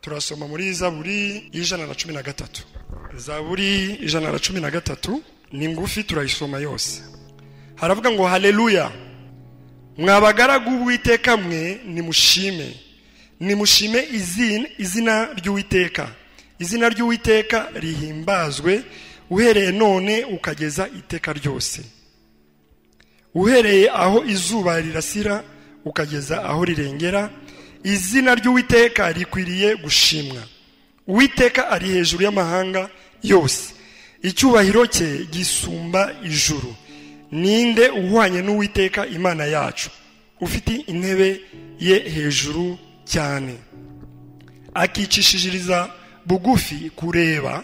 Turasoma muri Zaburi y'ijana na 13. Zaburi y'ijana na 13 ni ngufi, turayisoma yose. Haravuga ngo haleluya, mwabagaragu b'Uwiteka mwe nimushime, nimushime izina ry'Uwiteka. Izina ry'Uwiteka rihimbazwe uhereye none ukageza iteka ryose, uhereye aho izuba rirasira ukageza aho rirengera. Izina ry'Uwiteka rikwiriye gushimwa. Uwiteka ari hejuru y'amahanga yose, icyubahiro cye gisumba ijuru. Ninde uhwanye n'Uwiteka Imana yacu, ufite intebe ye hejuru cyane, akicishiriza bugufi kureba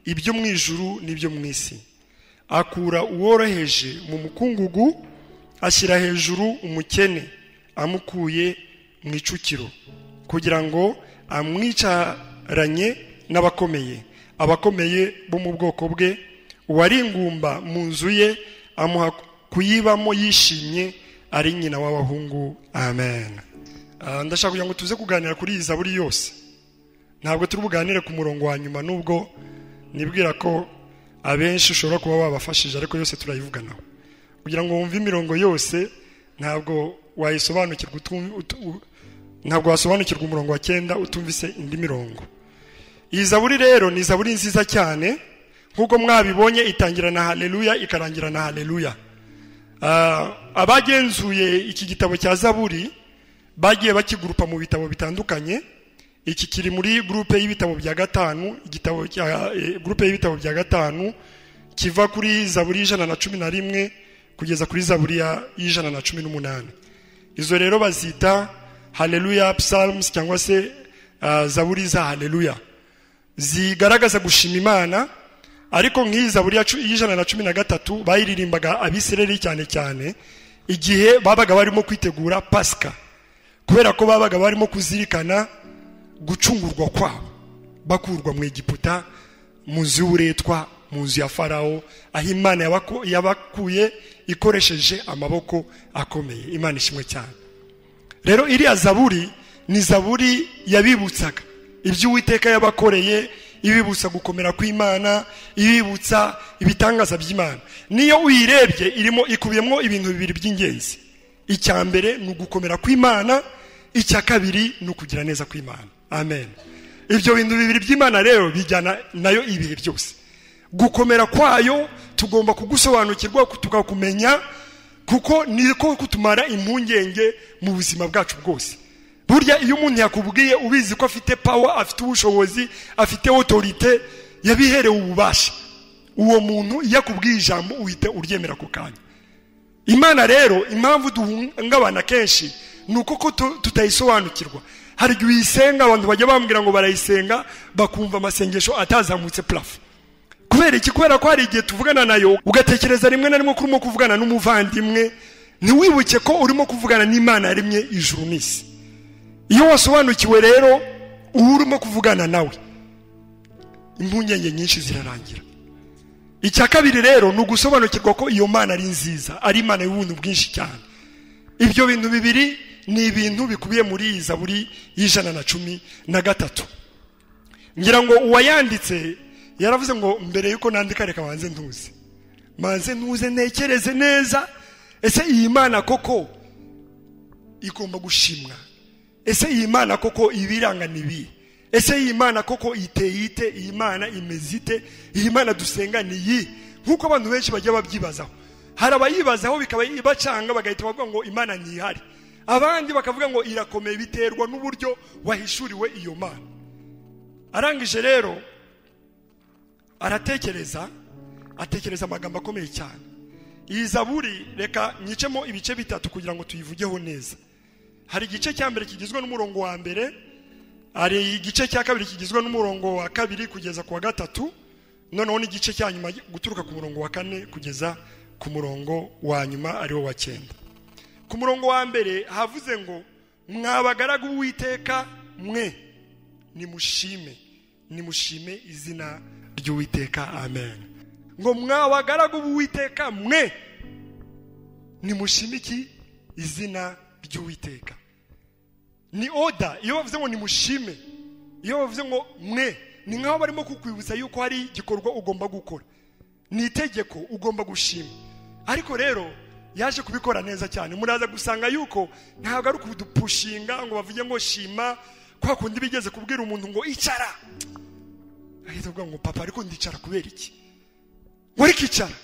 ibyo mu ijuru n'ibyo mu isi. Akura uworoheje mu mukungugu, ashyira hejuru umukene amukuye mu icukiro, kugira ngo amwicaranye n'abakomeye, abakomeye bo mu bwoko bwe. Uwari ingumba mu nzu ye amuha kuyibamo yishimye, ari nyina w'abahungu. Amen. Ndashaka kugira ngo tuze kuganira kuri iyi Zaburi yose. Ntabwo turi buganire ku murongo wa nyuma, nubwo nibwira ko abenshi ushobora kuba wabafashije, ariko yose turayivuganaho kugira ngo wumve imirongo yose. Ntabwo wayisobanukirwa ntabwo wasobanukirwa umurongo wa 9 utumvise indi mirongo. Iyi Zaburi rero ni Zaburi nziza cyane, nkuko mwabibonye itangira na haleluya ikarangira na haleluya. Abagenzuye iki gitabo cya Zaburi bagiye bakigurupa mu bitabo bitandukanye. Iki kiri muri groupe y'ibitabo bya 5, igitabo cya groupe y'ibitabo bya 5 kiva kuri Zaburi y'ijana na 11 kugeza kuri Zaburi y'ijana na 18. Izo rero bazita haleluya psalms cyangwa se Zaburi za haleluya, zigaragaza gushima Imana. Ariko nk'iyi Zaburi y'ijana na 13 bayiririmbaga Abisirayeli cyane cyane igihe babaga barimo kwitegura Pasika, kubera ko babaga barimo kuzirikana gucungurwa kwabo, bakurwa mu Egiputa, mu nzu y'uburetwa, mu nzu ya Farao, aho Imana yabakuye ikoresheje amaboko akomeye. Imana ishimwe cyane. Rero iriya Zaburi ni Zaburi yabibutsaga ibyo Uwiteka yabakoreye, ibibutsa gukomera kw'Imana, ibibutsa ibitangaza by'Imana. Niyo uyirebye irimo ikubiyemo ibintu bibiri by'ingenzi. Icya mbere ni ugukomera kw'Imana, icya kabiri ni ukugira neza kw'Imana. Amen. Ibyo bintu bibiri by'Imana rero bijyana nayo ibihe byose. Gukomera kwayo tugomba kugusobanukirwa, tukakumenya, kuko niko kutumara impungenge mu buzima bwacu bwose. Burya iyo umuntu yakubwiye ubizi ko afite power, afite ubushobozi, afite autorité, yabiherewe ububasha, uwo muntu yakubwiye ijambo uhite uryemera ku kanya. Imana rero impamvu duhungabana kenshi nuko ko tutayisobanukirwa. Hari igihe uyisenga abantu bajya bambwira ngo barayisenga bakumva amasengesho atazamutse plafond. Kubera iki? Kubera ko hari igihe tuvugana nayo ugatekereza rimwe na rimwe ko urimo kuvugana n'umuvandimwe, ntiwibuke ko urimo kuvugana n'Imana yaremye ijuru n'isi. Iyo wasobanukiwe rero urimo kuvugana nawe, impungenge nyinshi zirarangira. Icya kabiri rero ni ugusobanukirwa ko iyo Mana ari nziza, ari Imana y'ubuntu bwinshi cyane. Ibyo bintu bibiri ni ibintu bikubiye muri iyi Zaburi y'ijana na 13. Ngira ngo uwayanditse yaravuze ngo mbere yuko nandika reka manze ntuze ntekereze neza, ese iyi Mana koko igomba gushimwa? Ese iyi Mana koko ibiranga nibi? Ese iyi Mana koko iteyite? Iyi Mana imezite? Iyi Mana dusenga ni yi? Nkuko abantu benshi bajya babyibazaho. Hari abayibazaho bikaba ibacanga bagahita bavuga ngo Imana ntihari. Abandi bakavuga ngo irakomeye, biterwa n'uburyo wahishuriwe iyo Mana. Arangije rero atekereza amagambo akomeye cyane. Iyi Zaburi reka nyicemo ibice bitatu kugira ngo tuyivugeho neza. Hari igice cya mbere kigizwe n'umurongo wa mbere, hari igice cya kabiri kigizwe n'umurongo wa kabiri kugeza ku wa 3, noneho n'igice cya nyuma guturuka ku murongo wa 4 kugeza ku murongo wa nyuma ari wo wa 9. Ku murongo wa mbere havuze ngo mwabagaragu b'Uwiteka mwe nimushime izina ry'Uwiteka. Amen. Ngo mwabagaragu b'Uwiteka mwe nimushime iki? Izina ry'Uwiteka. Ni oda. Iyo bavuze ngo nimushime, iyo bavuze ngo mwe ni nkaho barimo kukwibutsa yuko hari igikorwa ugomba gukora, ni itegeko ugomba gushima. Ariko rero yaje kubikora neza cyane. Muraza gusanga yuko ntabwo ari kudupushinga ngo bavuge ngo shima, kwa kundi bigeze kubwira umuntu ngo icara, ahita avuga ngo papa ariko ndicara kubera iki, muri kicara,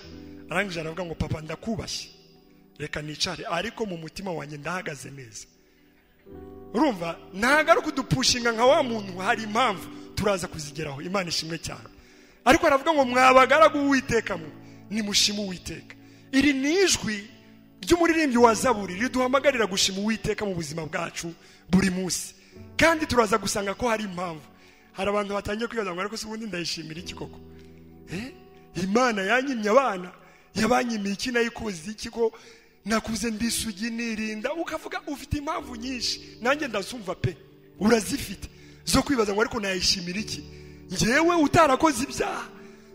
arangije aravuga ngo papa ndakubashye reka nicare, ariko mu mutima wanjye ndahagaze neza. Urumva, ntabwo ari kudupushinga nka wa muntu, hari impamvu turaza kuzigeraho. Imana ishimwe cyane. Ariko aravuga ngo mwabagaragu Uwiteka mwe nimushime Uwiteka. Iri ni ijwi ry'umuririmbyi wa Zaburi riduhamagarira gushima Uwiteka mu buzima bwacu buri munsi. Kandi turaza gusanga ko hari impamvu. Hari abantu batangiye kwibaza ngo ariko se ubundi ndayishimira iki koko? Imana yanyimye abana, yabanyimiye iki nayikoze iki ko nakuze ndisugi nirinda, ukavuga ufite impamvu nyinshi. Nanjye ndasumva pe, urazifite zo kwibaza ngo ariko nayishimira iki? Njewe utarakoze ibyaha,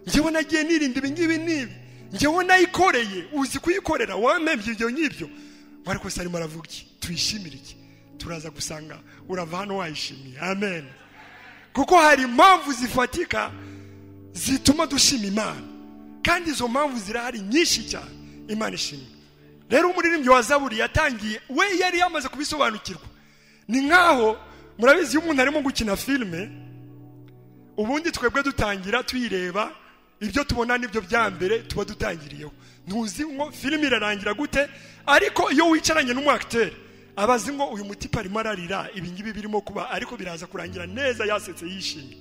njewe nagiye nirinda ibi ngibi nibi, njewe nayikoreye, uzi kuyikorera, wamembye ibyo nyibyo, ariko se arimo aravuga iki? Tuyishimira iki? Turaza gusanga urava hano wayishimiye. Amen. Kuko hari impamvu zifatika zituma dushima Imana, kandi izo mpamvu zirahari nyinshi cyane. Imana ishimwe. Rero umuririmbyi wa Zaburi yatangiye, we yari yamaze kubisobanukirwa. Ni nkaho murabizi iyo umuntu arimo gukina filime, ubundi twebwe dutangira tuyireba, ibyo tubona nibyo bya mbere tuba dutangiriyeho. Ntuzi ngo filime irarangira gute, ariko iyo wicaranye n'umuacteur abazi ngo uyu mutipa arimo ararira, ibi ngibi birimo kuba, ariko biraza kurangira neza yasetse yishimye.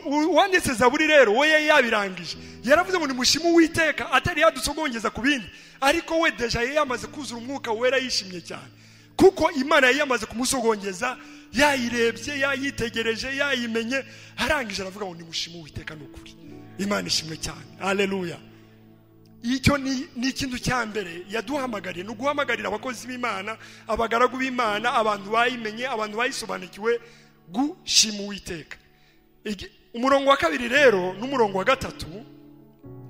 Uwanditse Zaburi rero we yabirangije, yaravuze ngo nimushime Uwiteka, atari yadusogongeza ku bindi, ariko we deja yamaze kuzura umwuka wera yishimye cyane, kuko Imana yamaze kumusogongeza, yayirebye, yayitegereje, yayimenye, arangije aravuga ngo nimushime Uwiteka n'ukuri. Imana ishimwe cyane. Haleluya. Icyo ni ikintu cya mbere yaduhamagariye, no guhamagarira abakozi b'Imana, abagaragu b'Imana, abantu bayimenye, abantu bayisobanukiwe, gushima Uwiteka. Umurongo wa kabiri rero n'umurongo wa gatatu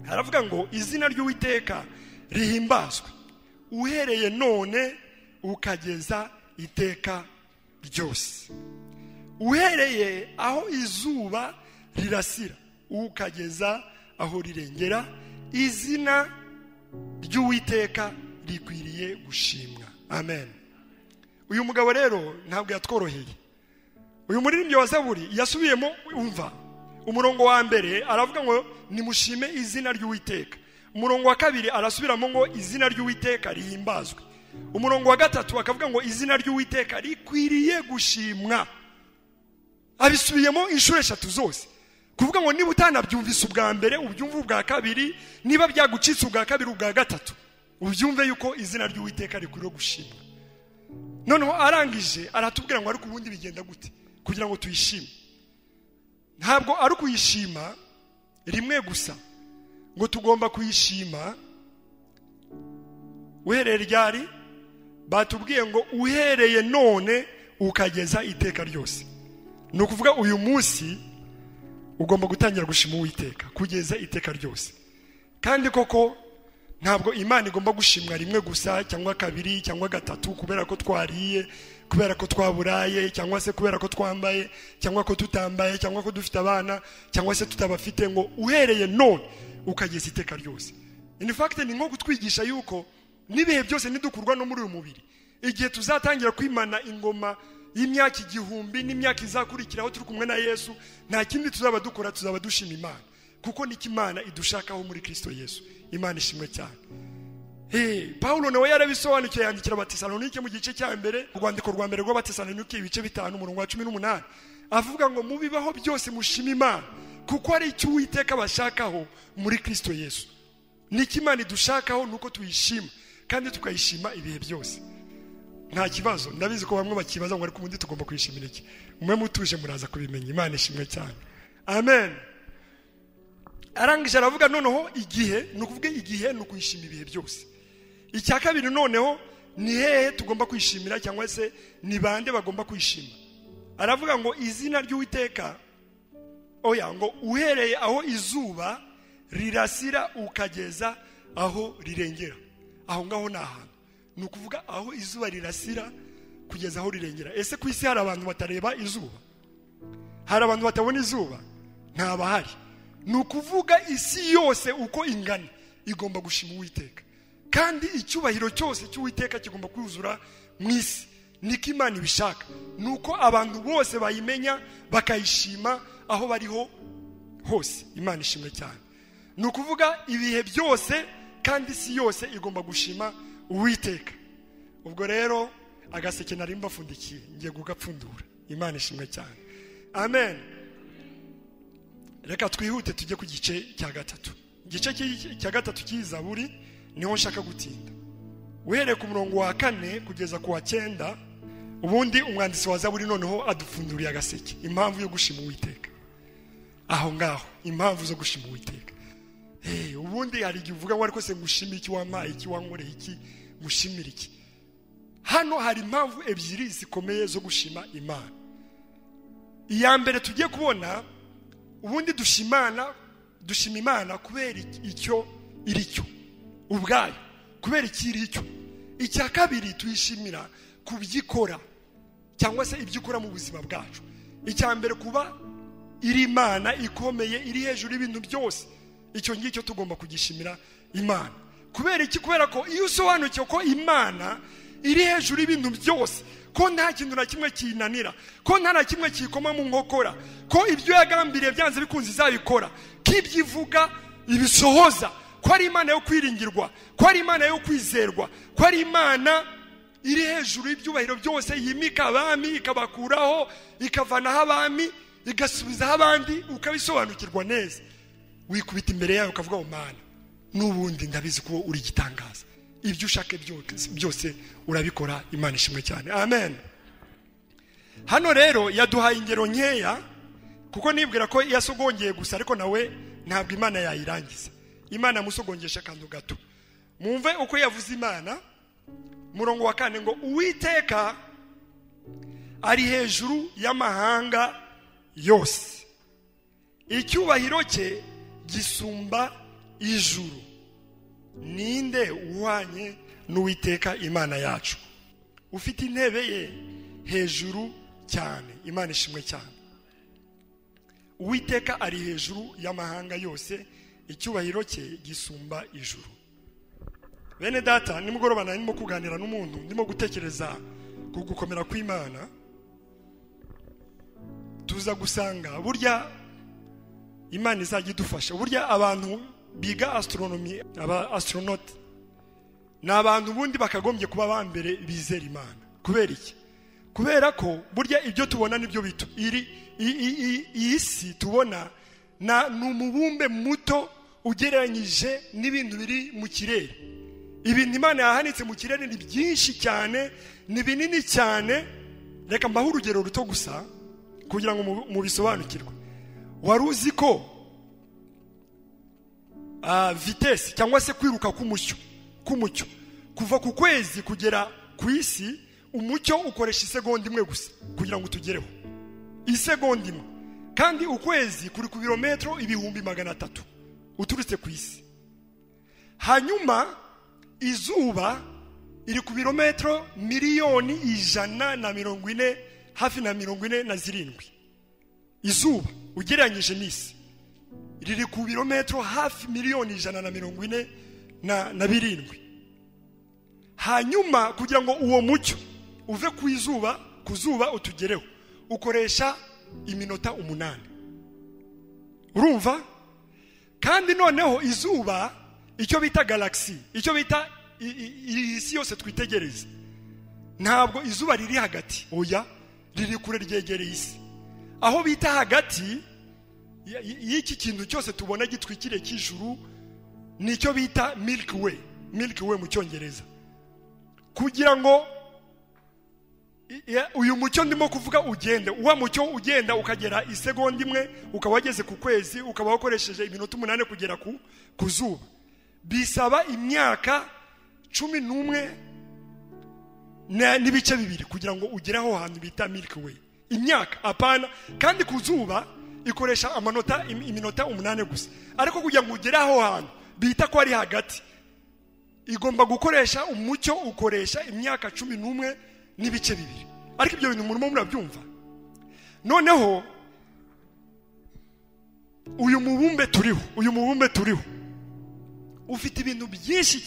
haravuga ngo izina ry'Uwiteka rihimbazwe uhereye none ukageza iteka ryose. Uhereye aho izuba rirasira ukageza aho rirengera, izina ry'Uwiteka rikwiriye gushimwa. Amen. Uyu mugabo rero ntabwo yatworoheye. Uyu muririmbyi wa Zaburi yasubiyemo, umva umurongo wa mbere aravuga ngo nimushime izina ry'Uwiteka. Umurongo wa kabiri arasubiramo ngo izina ry'Uwiteka rihimbazwe. Umurongo wa gatatu akavuga ngo izina ry'Uwiteka rikwiriye gushimwa. Abisubiyemo inshuro eshatu zose, kuvuga ngo niba utanabyumvise ubwa mbere ubyumve ubwa kabiri, niba byagucitse ubwa kabiri ubwa gatatu ubyumve yuko izina ry'Uwiteka rikwiriye gushimwa. Noneho arangije aratubwira ngo ariko ubundi bigenda gute kugira ngo tuyishime. Ntabwo ari kuyishima rimwe gusa, ngo tugomba kuyishima uhereye ryari? Batubwiye ngo uhereye none ukageza iteka ryose. Ni ukuvuga uyu munsi ugomba gutangira gushima Uwiteka kugeza iteka ryose. Kandi koko ntabwo Imana igomba gushimwa rimwe gusa cyangwa kabiri cyangwa gatatu, kubera ko twariye, kubera ko twaburaye, cyangwa se kubera ko twambaye, cyangwa ko tutambaye, cyangwa ko dufite abana, cyangwa se tutabafite. Ngo uhereye none ukageza iteka ryose. In fact ni nko kutwigisha yuko nibihe byose nidukurwa no muri uyu mubiri, igihe tuzatangira kwimana ingoma y'imyaka igihumbi n'imyaka izakurikiraho turi kumwe na Yesu, nta kindi tuzaba dukora, tuzaba dushima Imana, kuko niki Imana idushakaho muri Kristo Yesu. Imana ishimwe cyane. Paulo nawe yarabisobanukiye, yandikira Abatesalonike mu gice cya mbere, urwandiko rwa mbere rw'Abatesalonike ibice 5 umurongo wa 18, avuga ngo mubibaho byose mushima Imana, kuko ari icyo Uwiteka bashakaho muri Kristo Yesu. Niki Imana idushakaho nuko tuyishima, kandi tukayishima ibihe byose. Nta kibazo, ndabizi ko bamwe bakibaza ngo ariko ubundi tugomba kwishimira iki. Umwe mutuje muraza kubimenya. Imana ishimwe cyane. Amen. Arangije aravuga noneho igihe, nukuvuga igihe no kwishima ibihe byose. Icya kabiri noneho ni hehe tugomba kwishimira, cyangwa se ni bande bagomba kwishima. Aravuga ngo izina ry'Uwiteka, oya ngo uhereye aho izuba rirasira ukageza aho rirengera. Aho ngaho ni ahantu, ni ukuvuga aho izuba rirasira kugeza aho rirengera. Ese ku isi hari abantu batareba izuba? hari abantu batabona izuba? Ntabahari. Ni ukuvuga isi yose uko ingana igomba gushima Uwiteka, kandi icyubahiro cyose cy'Uwiteka kigomba kwuzura mu isi. Niko Imana ibishaka, nuko abantu bose bayimenya bakayishima aho bariho hose. Imana ishimwe cyane. Ni ukuvuga ibihe byose kandi isi yose igomba gushima Uwiteka. Ubwo rero agaseke nari mbafundikiye ngiye kugapfundura. Imana ishimwe cyane. Amen. Reka twihute tujye ku gice cya gatatu. Igice cya gatatu cy'Izaburi niho nshaka gutinda. Uhereye ku murongo wa 4 kugeza ku wa 9, ubundi umwanditsi wa Zaburi noneho adupfunduriye agaseke. Impamvu yo gushima Uwiteka. Aho ngaho impamvu zo gushima Uwiteka. Ubundi hari igihe uvuga ngo ariko se ngushimira iki, wampaye iki, wankoreye iki, ngushimira iki. Hano hari impamvu ebyiri zikomeye zo gushima Imana. Iya mbere tugiye kubona, ubundi dushima Imana kubera icyo iri cyo ubwayo, kubera iki iri cyo. Icya kabiri tuyishimira kubyikora cyangwa se ibyo ikora mu buzima bwacu. Icya mbere kuba iri Imana ikomeye, iri hejuru y'ibintu byose. Icyo ngicyo tugomba kugishimira Imana. Kubera iki? Kubera ko iyo usobanukiye ko Imana iri hejuru y'ibintu byose, ko nta kintu na kimwe kinanira, ko nta na kimwe kikoma mu nkokora, ko ibyo yagambiriye byanze bikunze izabikora, ko ibyo ivuga ibisohoza, ko ari Imana yo kwiringirwa, ko ari Imana yo kwizerwa, ko ari Imana iri hejuru y'ibyubahiro byose, yimika abami ikabakuraho, ikavanaho abami igasubizaho abandi, ukabisobanukirwa neza. Wikubita imbere yayo ukavuga ngo Mana, n'ubundi ndabizi ko uri gitangaza, ibyo ushaka byose urabikora. Imana ishimwe cyane. Amen. Hano rero yaduhaye ingero nkeya, kuko nibwira ko yasogongeye gusa, ariko nawe ntabwo Imana yayirangiza. Imana musogongesha akantu gato. Mumve uko yavuze Imana. Murongo wa 4 ngo Uwiteka ari hejuru y'amahanga yose, icyubahiro cye gisumba ijuru. Ninde uhwanye n'Uwiteka Imana yacu? Ufite intebe ye hejuru cyane. Imana ishimwe cyane. Uwiteka ari hejuru y'amahanga yose, icyubahiro cye gisumba ijuru. Bene data, nimugoroba narimo kuganira n'umuntu, ndimo gutekereza ku gukomera kw'Imana. Tuza gusanga burya Imana izajya idufasha. Burya abantu biga astronomy, aba astronaut, n'abantu bundi bakagombye kuba bambere bizera Imana. Kubera iki? Kubera ko burya ibyo tubona nibyo bitu iyi si tubona n'umubumbe muto ugereranyije n'ibintu biri mu kirere. Ibintu Imana yahanitse mu kirere ni byinshi cyane, ni binini cyane. Reka mbaho urugero ruto gusa kugira ngo mubisobanukirwe. Wari uzi ko vitesse cyangwa se kwiruka k'umucyo kuva ku kwezi kugera ku isi, umucyo ukoresha isegonda imwe gusa kugira ngo tugereho. Isegonda imwe. Kandi ukwezi kuri ku birometero 300,000 uturutse ku isi. Hanyuma izuba iri ku birometero 140 hafi na 47. Izuba ugereranyije n'isi riri ku birometero hafi 147. Hanyuma kugira ngo uwo mucyo uve ku zuba utugereho ukoresha iminota 8. Urumva? Kandi noneho izuba, icyo bita galaxy, icyo bita isi yose twitegereza, ntabwo izuba riri hagati, oya, riri kure ryegereye isi. Aho bita hagati y'iki kintu cyose tubona gitwikiriye cy'ijuru nicyo bita Milky Way mu cyongereza. Kugira ngo uyu mucyo ndimo kuvuga ugende, uwa mucyo ugenda ukagera isegonda imwe, ukaba wageze ku kwezi, ukaba wakoresheje iminota 8 kugera ku zuba, bisaba imyaka 11 n'ibice 2 kugira ngo ugere aho hantu bita Milky Way. Imyaka apana, kandi ku zuba ikoresha iminota 8 gusa. Ariko kugira ngo ugere aho hantu bita ko ari hagati, igomba gukoresha umucyo ukoresha imyaka 11 n'ibice 2. Ariko ibyo bintu murimo murabyumva? Noneho uyu mubumbe turiho ufite ibintu byinshi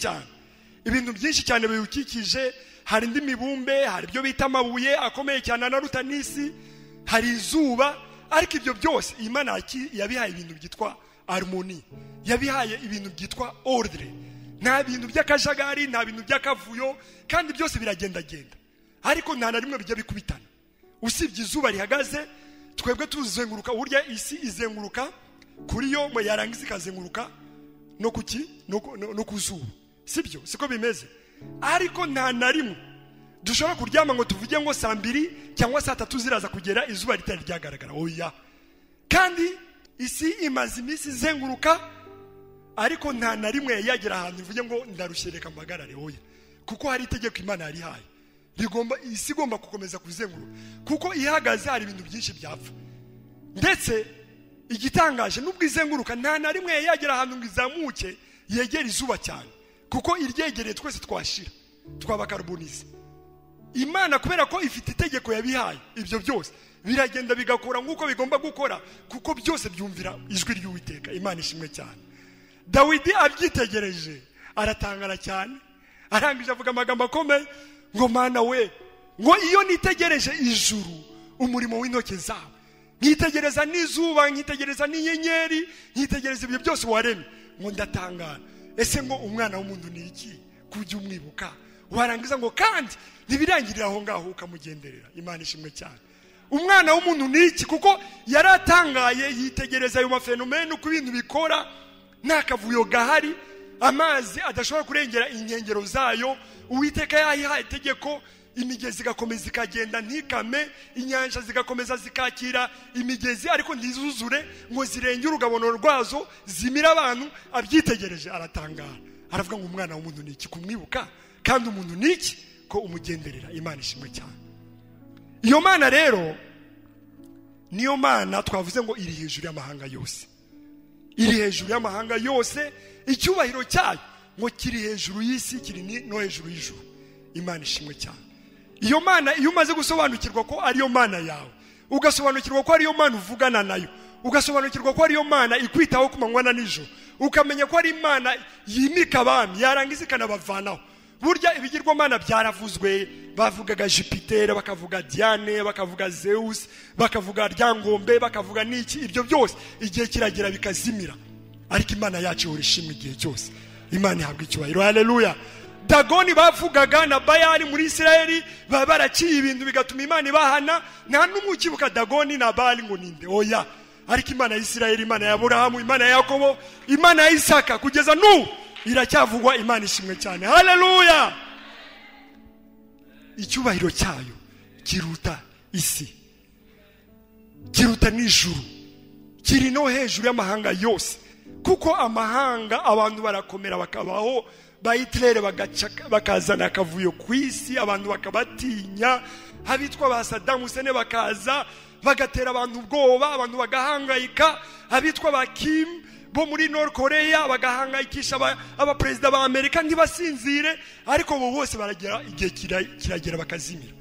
cyane biwukikije. Hari indi mibumbe, hari ibyo bita amabuye akomeye cyane anaruta n'isi, hari izuba, ariko ibyo byose Imana yabihaye ibintu byitwa harmony, yabihaye ibintu byitwa ordre. Nta bintu by'akajagari, nta bintu by'akavuyo, kandi byose biragendagenda, ariko nta na rimwe bijya bikubitana. Usibye izuba rihagaze, twebwe tuzenguruka, burya isi izenguruka kuri yo, yarangiza ikazenguruka no ku zuba, sibyo? Siko bimeze. Ariko nta na rimwe dushobora kuryama ngo tuvuge ngo saa 2 cyangwa saa 3 ziraza kugera izuba ritari ryagaragara. Oya. Kandi isi imaze iminsi izenguruka, ariko nta na rimwe yagera ahantu ivuge ngo ndarushye reka mpagarare. Oya. Kuko hari itegeko Imana yari haye, isi igomba gukomeza kuzenguruka, kuko ihagaze hari ibintu byinshi byapfa. Ndetse igitangaje, nubwo izenguruka nta na rimwe yagera ahantu ngo izamuke yegera izuba cyane, kuko iryegereye twese twashira, twabakarbonize. Imana kubera ko ifite itegeko yabihaye, ibyo byose biragenda bigakora nk'uko bigomba gukora, kuko byose byumvira ijwi ry'Uwiteka. Imana ishimwe cyane. Dawidi abyitegereje aratangara cyane, arangije avuga amagambo akomeye ngo Mana we, ngo iyo nitegereje ijuru umurimo w'intoki zawe, nkitegereza n'izuba, nkitegereza n'inyenyeri, nkitegereza ibyo byose waremye, ngo ndatangara. Ese ngo umwana w'umuntu ni iki kujya umwibuka? Warangiza ngo kandi ntibirangirira aho ngaho ukamugenderera. Imana ishimwe cyane. Umwana w'umuntu ni iki? Kuko yaratangaye, yitegereza ayo mafenomene uko ibintu bikora, nta kavuyo gahari, amazi adashobora kurengera inkengero zayo. Uwiteka yahihaye itegeko, imigezi igakomeza ikagenda ntikame, inyanja zigakomeza zikakira imigezi, ariko ntizuzure ngo zirenge urugabano rwazo zimira abantu. Abyitegereje aratangara, aravuga ngo umwana w'umuntu ni iki kumwibuka, kandi umuntu ni iki ko umugenderera. Imana ishimwe cyane. Iyo Mana rero niyo Mana twavuze ngo iri hejuru y'amahanga yose, iri hejuru y'amahanga yose. Icyubahiro cyayo ngo kiri hejuru y'isi, kiri no hejuru y'ijuru. Imana ishimwe cyane. Iyo Mana, iyo umaze gusobanukirwa ko ariyo Mana yawe, ugasobanukirwa ko ariyo Mana uvugana nayo, ugasobanukirwa ko ariyo Mana ikwitaho ku manywa na nijoro, ukamenya ko ari Imana yimika abami yarangiza ikanabavanaho. Burya ibigirwamana byaravuzwe, bavugaga Jupiter, bakavuga Diane, bakavuga Zeus, bakavuga Ryangombe, bakavuga n'iki. Ibyo byose igihe kiragera bikazimira, ariko Imana yacu ihora ishimwe igihe cyose. Imana ihabwa icyubahiro. Haleluya. Dagoni bavugaga na Bayali muri Isirayeli baraciye ibintu bigatuma Imana ibahana. Nta n'umwe ukibuka Dagoni na Bayali ngo ninde. Oya. Ariko Imana ya Isirayeli, Imana ya Aburahamu, Imana ya Yakobo, Imana ya Isaka kugeza n'ubu iracyavugwa. Imana ishimwe cyane. Haleluya. Icyubahiro cyayo kiruta isi, kiruta n'ijuru, kiri no hejuru y'amahanga yose. Kuko amahanga abantu barakomera bakabaho, ba Hitler bakazana akavuyo ku isi, abantu bakabatinya, abitwa ba Saddam Hussein bakaza bagatera abantu ubwoba, abantu bagahangayika, abitwa ba Kim bo muri North Korea bagahangayikisha abaperezida ba Amerika ntibasinzire, ariko bo bose baragera igihe kiragera bakazimira,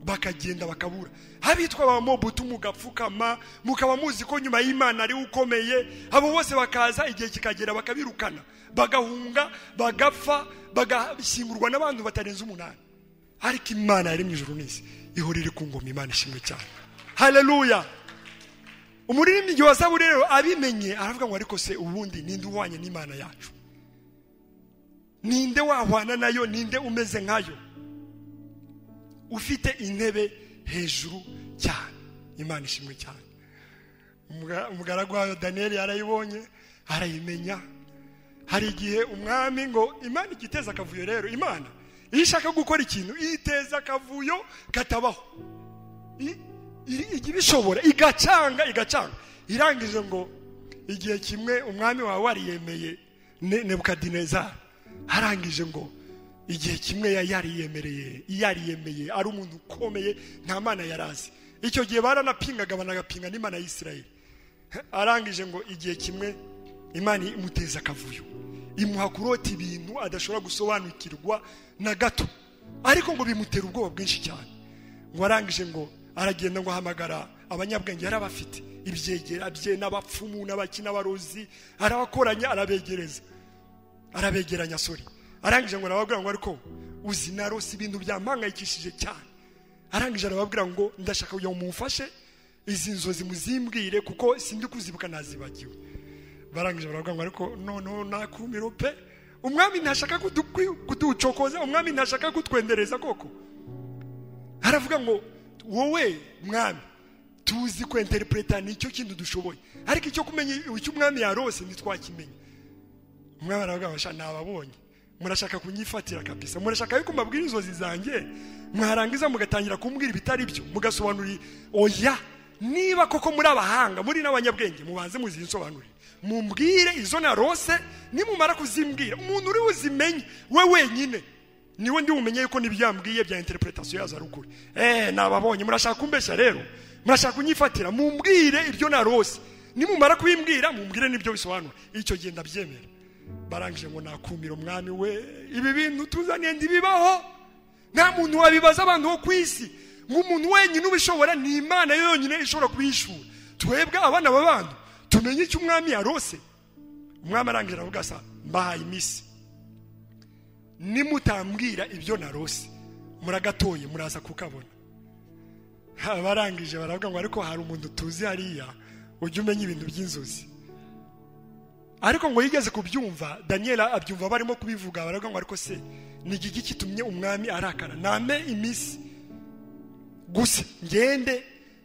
bakagenda bakabura. Abitwa ba Mobutu mugapfukama, mukaba muzi ko nyuma y'Imana ari ukomeye, abo bose bakaza igihe kikagera bakabirukana, bagahunga, bagapfa, bagashyingurwa n'abantu batarenze 8. Ariko Imana yari mu ijuru n'isi ihorere ku ngoma. Imana ishimwe cyane. Haleluya. Umuririmbyi wa Zaburi rero abimenye aravuga ngo ariko se ubundi ninde uhwanye n'Imana yacu? Ninde wahwana nayo? Ninde umeze nkayo, ufite intebe hejuru cyane? Imana ishimwe cyane. Umugaragu wayo Daniel yarayibonye arayimenya. Hari igihe umwami ngo Imana igiteza akavuyo rero, Imana ishaka gukora ikintu iteza akavuyo katabaho, igibishobora igacanga. Irangije ngo igihe kimwe umwami wawe wariyemeye Nebukadinezari, arangije ngo igihe kimwe yariyemeye ari umuntu ukomeye, nta Mana yarazi. Icyo gihe baranapingaga, banagapinga n'Imana y'Isirayeli. Arangije ngo igihe kimwe Imana imuteza akavuyo, imuha kurota ibintu adashobora gusobanukirwa na gato, ariko ngo bimutera ubwoba bwinshi cyane. Ngo arangije ngo aragenda ngo ahamagara abanyabwenge yarabafite, ibyegera bye n'abapfumu n'abakina barozi arabakoranya arabegeranya sorry arangije ngo arababwira ngo ariko uzi narose ibintu byampangayikishije cyane arangije arababwira ngo ndashaka kujya mumufashe izi nzozi muzimbwire kuko sindi kuzibuka nazibagiwe barangije baravuga ngo ariko no nakumiro pe umwami ntashaka kuducokoza umwami ntashaka kutwendereza koko aravuga ngo wowe mwami tuzi ko interpreta nicyo kintu dushoboye ariko icyo kumenya icyo umwami yarose ntitwakimenya umwami aravuga ngo nababonye murashaka kunyifatira kabisa murashaka yuko mbabwira inzozi zanjye mwarangiza mugatangira kumbwira ibitari byo mugasobanurira oya niba koko muri abahanga muri n'abanyabwenge mubanze muzinsobanurire mumbwire izo narose nimumara kuzimbwira umuntu uri uzimenye we wenyine niwe ndi umenye yuko nibyambwiye bya interpretation yazo arukuri nababonye murashaka kumbeshya rero murashaka kunyifatira mumbwire iryo narose nimumara kubimbwira mumbwire nibyo bisobanura icyo genda byemera barangije ngo nakumira umwami we ibi bintu tuzaniye ndibibaho nta muntu wabibaza abantu bo kwisi nk'umuntu wenyine ubishobora ni Imana yonyine ishobora kubishura twebwe abana b'abantu tumenye icyo umwami yarose umwami arangije aravuga asa mbahaye imisi nimutambwira ibyo narose muragatoye muraza kukabona barangije baravuga ngo ariko hari umuntu tuzi hariya ujye umenya ibintu by'inzozi ariko ngo yigeze kubyumva Daniel abyumva barimo kubivuga baravuga ngo ariko se ni igiki kitumye umwami arakara name imisi gusa ngende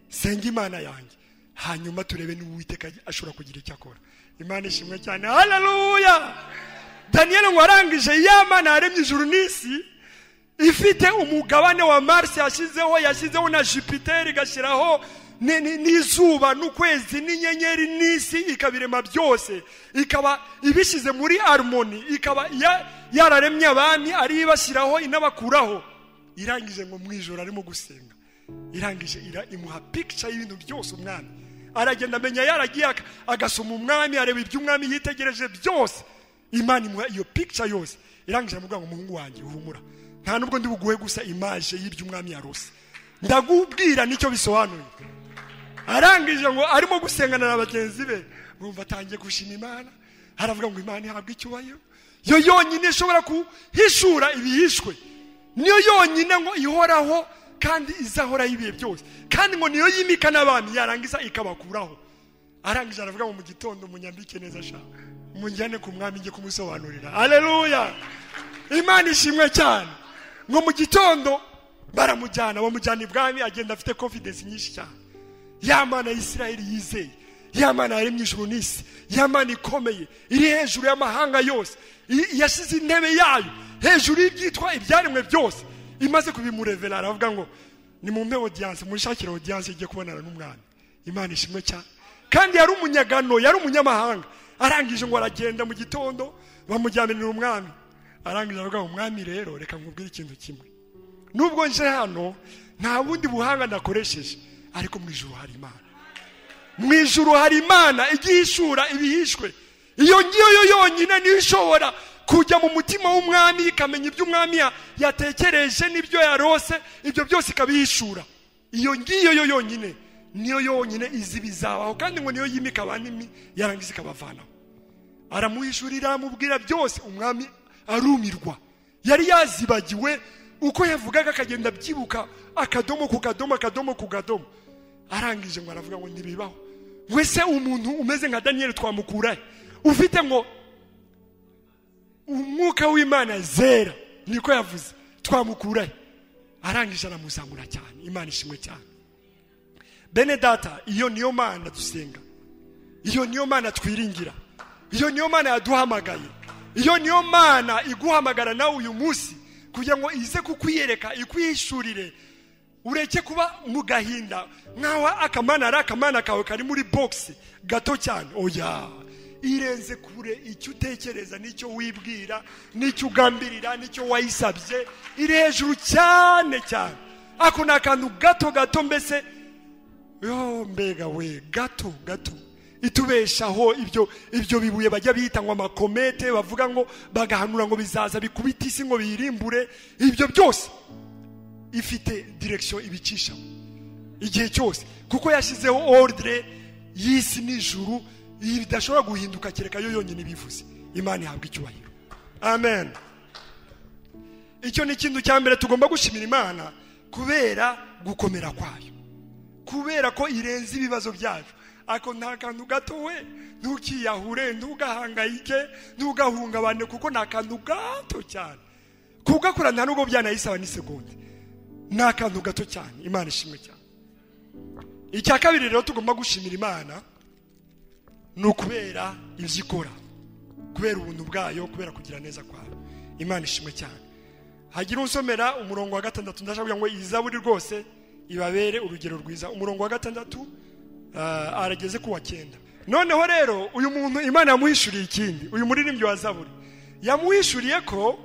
senga Imana yanjye hanyuma turebe n'Uwiteka ashobora kugira icyo akora Imana ishimwe cyane haleluya Daniel ngo arangije Imana yaremye ijuru n'isi ifite umugabane wa Mars yashyizeho na Jupiter igashiraho n'izuba n'ukwezi n'inyenyeri n'isi ikabirema byose ikaba ibishize muri harmony ikaba yararemye abami ari ibashyiraho inabakuraho irangije ngo mwijoro arimo gusenga irangije imuha picture y'ibintu byose umwami aragenda amenya yaragiye agasoma umwami areba ibyo umwami yitegereje byose Imana imuha iyo picture yose irangije amuvuga ngo muhungu wanjye uhumura nta nubwo ndi buguhe gusa image y'ibyo umwami yarose ndagubwira nicyo bisobanuye arangije ngo arimo gusengana na bagenzi be bumva atangiye gushima Imana aravuga ngo Imana ihabwe icyubahiro yo yonyine ishobora kuhishura ibihishwe niyo yonyine ngo ihoraho kandi izahora ibihe byose kandi ngo niyo yimika n'abami yarangiza ikabakuraho arangije aravuga ngo mu gitondo munyambike neza sha munjyane ku mwami ngiye kumusobanurira haleluya Imana ishimwe cyane ngo mu gitondo baramujyana ibwami agenda afite confidence nyinshi cyane Yamana Isirayeli yizeye Yamana yaremye ijuru n'isi Yamana ikomeye iri hejuru y'amahanga yose yashize intebe yayo hejuru y'ibyitwa ibyaremwe byose imaze kubimurevera aravuga ngo ni mu mpe audience mushakire audience igiye kubonana n'umwami Imana ishimwe cyane kandi yari umunyagano yari umunyamahanga arangije ngo aragenda mu gitondo bamujyanira umwami arangije aravuga ngo umwami rero reka nkubwire ikintu kimwe nubwo nje hano nta bundi buhanga nakoresheje ariko mu ijuru hari Imana mu ijuru hari Imana igihishura ibihishwe iyo ngiyo yo yonyine niyo ishobora kujya mu mutima w'umwami ikamenya ibyo umwami yatekereje n'ibyo yarose ibyo byose ikabihishura iyo ngiyo yo yonyine niyo yonyine izi bizabaho kandi ngo niyo yimika abanimi yarangiza ikabavanaho aramuhishurira amubwira byose umwami arumirwa yari yazibagiwe uko yavugaga akagenda byibuka akadomo ku kadomo arangije ngo aravuga ngo ntibibaho wese umuntu umeze nka Daniel twamukurahe ufite ngo umwuka w'Imana zera niko yavuze twamukurahe arangije aramuzamura cyane Imana ishimwe cyane bene data iyo niyo Mana dusenga iyo niyo Mana twiringira iyo niyo Mana yaduhamagaye iyo niyo Mana iguhamagara nawe uyu munsi kugira ngo ize kukwiyereka ikwishurire ureke kuba mu gahinda nkaho akamana kawe kari muri box gato cyane oya irenze kure icyo utekereza nicyo wibwira nicyo ugambirira nicyo wayisabye iri hejuru cyane ako ni akantu gato mbese yo mbega we gato itubeshaho ibyo bibuye bajya bita ngo amakomete bavuga ngo bagahanura ngo bizaza bikubita isi ngo birimbure ibyo byose ifite direction ibicisha igihe cyose kuko yashyizeho ordre y'isi n'ijuru bidashobora guhinduka kereka yo yonyine bivuze. Imana ihabwa icyubahiro. Amen. Icyo ni ikintu cya mbere tugomba gushimira Imana kubera gukomera kwayo, kubera ko irenze ibibazo byacu. Ako nta kantu gato we, ntukiyahure, ntugahangayike, ntugahungabane, kuko nta kantu gato cyane. Kugakora nta nubwo byanayisaba n'isegonde, nta kantu gato cyane. Imana ishimwe cyane. Icya kabiri rero tugomba gushimira Imana ni ukubera ibyo ikora, kubera ubuntu bwayo, kubera kugira neza kwayo. Imana ishimwe cyane. Hagira unsomera umurongo wa 6, ndashaka ngo izaburi rwose ibabere urugero rwiza. Umurongo wa 6 arageze ku wa 9. Noneho rero uyu muntu Imana yamuhishuriye ikindi. Uyu muririmbyi wa Zaburi yamuhishuriye ko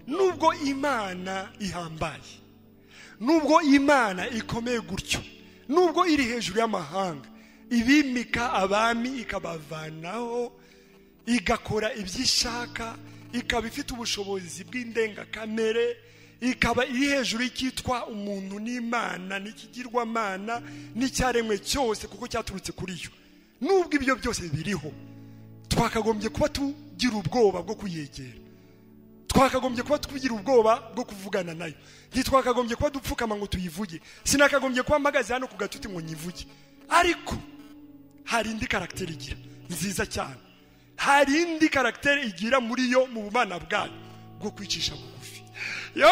nubwo Imana ihambaye, nubwo Imana ikomeye gutyo, nubwo iri hejuru y'amahanga, ibimika abami ikabavanaho, igakora ibyishaka, ikaba ifite ubushobozi bw'indengakamere, ikaba iri hejuru y'ikitwa umuntu n'Imana n'ikigirwamana n'icyaremwe cyose kuko cyaturutse kuri yo. Nubwo ibyo byose biriho, twakagombye kuba tugira ubwoba bwo kuyegera, twakagombye kuba tugira ubwoba bwo kuvugana nayo, ntitwakagombye kuba dupfukama ngo tuyivuge, sinakagombye kuba mpagaze hano ku gatuti ngo nyivuge. Ariko hari indi karakteri igira nziza cyane, hari indi karakteri igira muri yo mu bumana bwayo bwo kwicisha bugufi. Yo,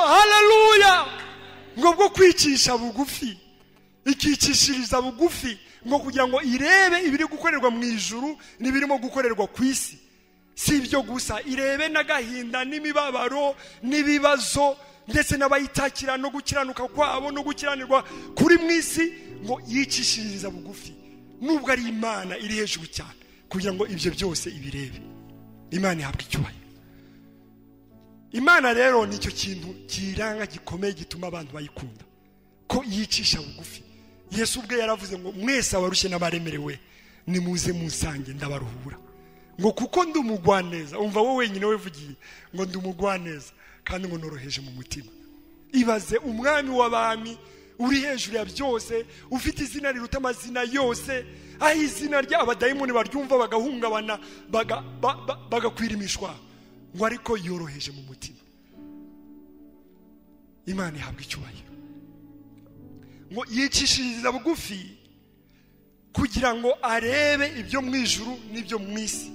haleluya! Ngo bwo kwicisha bugufi, ikicishiriza bugufi ngo kugira ngo irebe ibiri gukorerwa mu ijuru n'ibirimo gukorerwa ku isi. Si ibyo gusa, irebe n'agahinda n'imibabaro n'ibibazo ndetse n'abayitakira no gukiranuka kwabo no gukiranirwa kuri mu isi, ngo yicishiriza bugufi nubwo ari Imana iri hejuru cyane, kugira ngo ibyo byose ibirebe. Imana ihabwa icyubahiro. Imana rero nicyo kintu kiranga gikomeye gituma abantu bayikunda, ko yicisha bugufi. Yesu ubwe yaravuze ngo mwese abarushye n'abaremerewe nimuze munsange ndabaruhura, ngo kuko ndi umugwaneza. Umva wowe wenyine wevugiye ngo ndi umugwaneza kandi ngo noroheje mu mutima. Ibaze umwami w'abami uri hejuru ya byose, ufite izina riruta amazina yose, aho izina ry'abadayimoni baryumva bagahungabana bagakwirimishwa, ngo ariko yoroheje mu mutima. Imana ihabwa icyubahiro. Ngo yicishiriza bugufi kugira ngo arebe ibyo mu ijuru n'ibyo mu isi.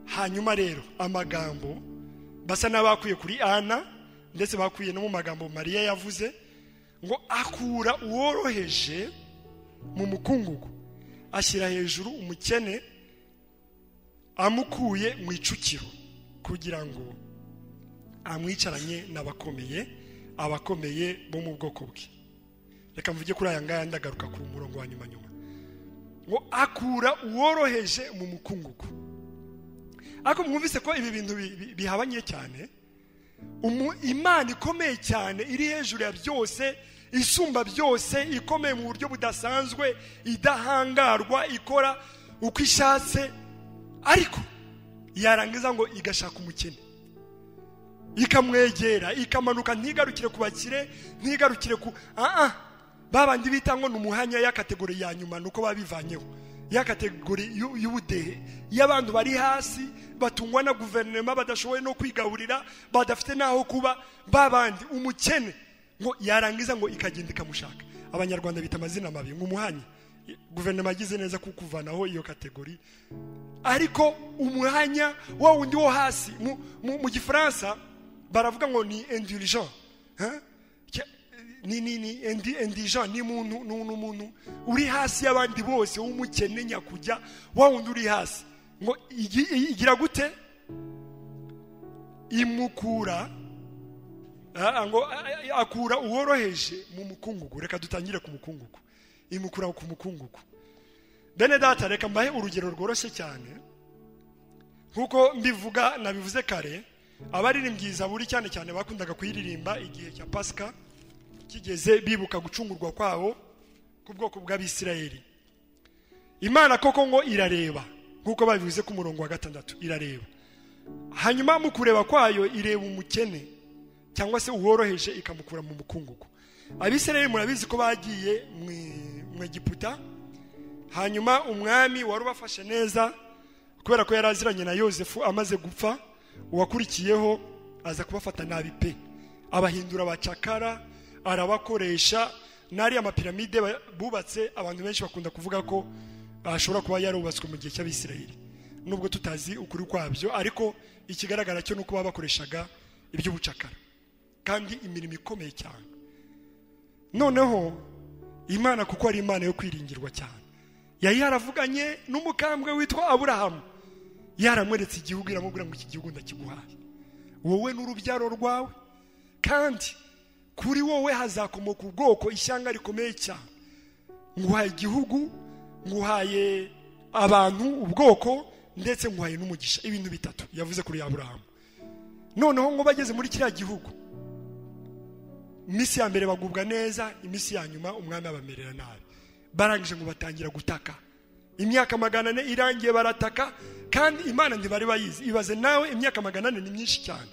Hanyuma rero amagambo basa n'abakuye kuri Ana, ndetse bakuye no mu magambo Mariya yavuze, ngo akura uworoheje mu mukungugu, ashyira hejuru umukene, amukuye mu icukiro kugira ngo amwicaranye n'abakomeye, abakomeye bo mu bwoko bwe. Reka mvuge kuri aya ngaya ndagaruka ku murongo wa nyuma. Ngo akura uworoheje mu mukungugu. Ako mwumvise ko ibi bintu bihabanye cyane. Imana ikomeye cyane iri hejuru ya byose, isumba byose, ikomeye mu buryo budasanzwe, idahangarwa, ikora uko ishatse, ariko yarangiza ngo igashaka umukene, ikamwegera, ikamanuka, ntigarukire ku bakire, ntigarukire ku babandi bita ngo numuhanya ya kategori ya nyuma, nuko babivanyeho ya kategori y'ubudehe y'abantu bari hasi, batungwa na guverinoma, badashoboye no kwigaburira, badafite naho kuba. Babandi umukene ngo yarangiza ngo ikagenda ikamushaka. Abanyarwanda bita amazina mabi ngo umuhanya. Guverinoma yagize neza kukuvanaho iyo kategori, ariko umuhanya wa wundi wo hasi mu Gifaransa baravuga ngo ni indulgent, ni indigent, ni umuntu uri hasi y'abandi bose, w'umukene nyakujya, wa wundi uri hasi. Ngo igira gute? Imukura, ngo akura uworoheje mu mukungugu. Reka dutangire ku mukungugu. Imukura ku mukungugu. Bene data, reka mbahe urugero rworoshye cyane. Nkuko mbivuga nabivuze kare, abaririmbyi Zaburi cyane cyane bakundaga kuyiririmba igihe cya Pasika kigeze, bibuka gucungurwa kwabo ku bwoko bw'Abisirayeli. Imana koko ngo irareba, nkuko babivuze ku murongo wa 6, irareba. Hanyuma mu kureba kwayo ireba umukene cyangwa se uworoheje, ikamukura mu mukungugu. Abisirayeli murabizi ko bagiye mu Egiputa, hanyuma umwami wari ubafashe neza kubera ko yaraziranye na Yosefu amaze gupfa, uwakurikiyeho aza kubafata nabi pe, abahindura abacakara, arabakoresha. Nari amapiramide bubatse, abantu benshi bakunda kuvuga ko ashobora kuba yarubatswe mu gihe cy'Abisirayeli, nubwo tutazi ukuri kwabyo, ariko ikigaragara cyo nuko babakoreshaga iby'ubucakara kandi imirimo ikomeye cyane. Noneho Imana kuko ari Imana yo kwiringirwa cyane, yari yaravuganye n'umukambwe witwa Aburahamu, yaramweretse igihugu, iramubwira ngo iki gihugu ndakiguhaye, wowe n'urubyaro rwawe, kandi kuri wowe hazakomoka ubwoko, ishyanga rikomeye cyane. Nguhaye igihugu, nguhaye abantu, ubwoko, ndetse nguhaye n'umugisha. Ibintu bitatu yavuze kuri Aburahamu. Noneho ngo bageze muri kiriya gihugu, iminsi ya mbere bagubwa neza, iminsi ya nyuma umwami abamerera nabi. Barangije ngo batangira gutaka, imyaka 400 irangiye barataka, kandi Imana ntibari bayizi. Ibaze nawe, imyaka 400 ni myinshi cyane.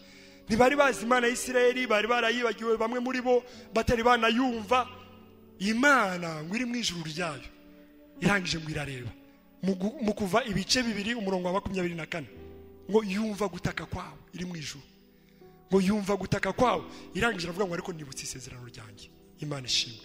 Ntibari bazi Imana ya Isirayeli, bari barayibagiwe, bamwe muri bo batari banayumva. Imana ngo iri mu ijuru ryayo, irangije ngo irareba mu kuva ibice 2 umurongo wa 24, ngo yumva gutaka kwawo, iri mu ijuru, ngo yumva gutaka kwawo, irangije avuga ngo ariko nibutse isezerano ryanjye. Imana ishimwe.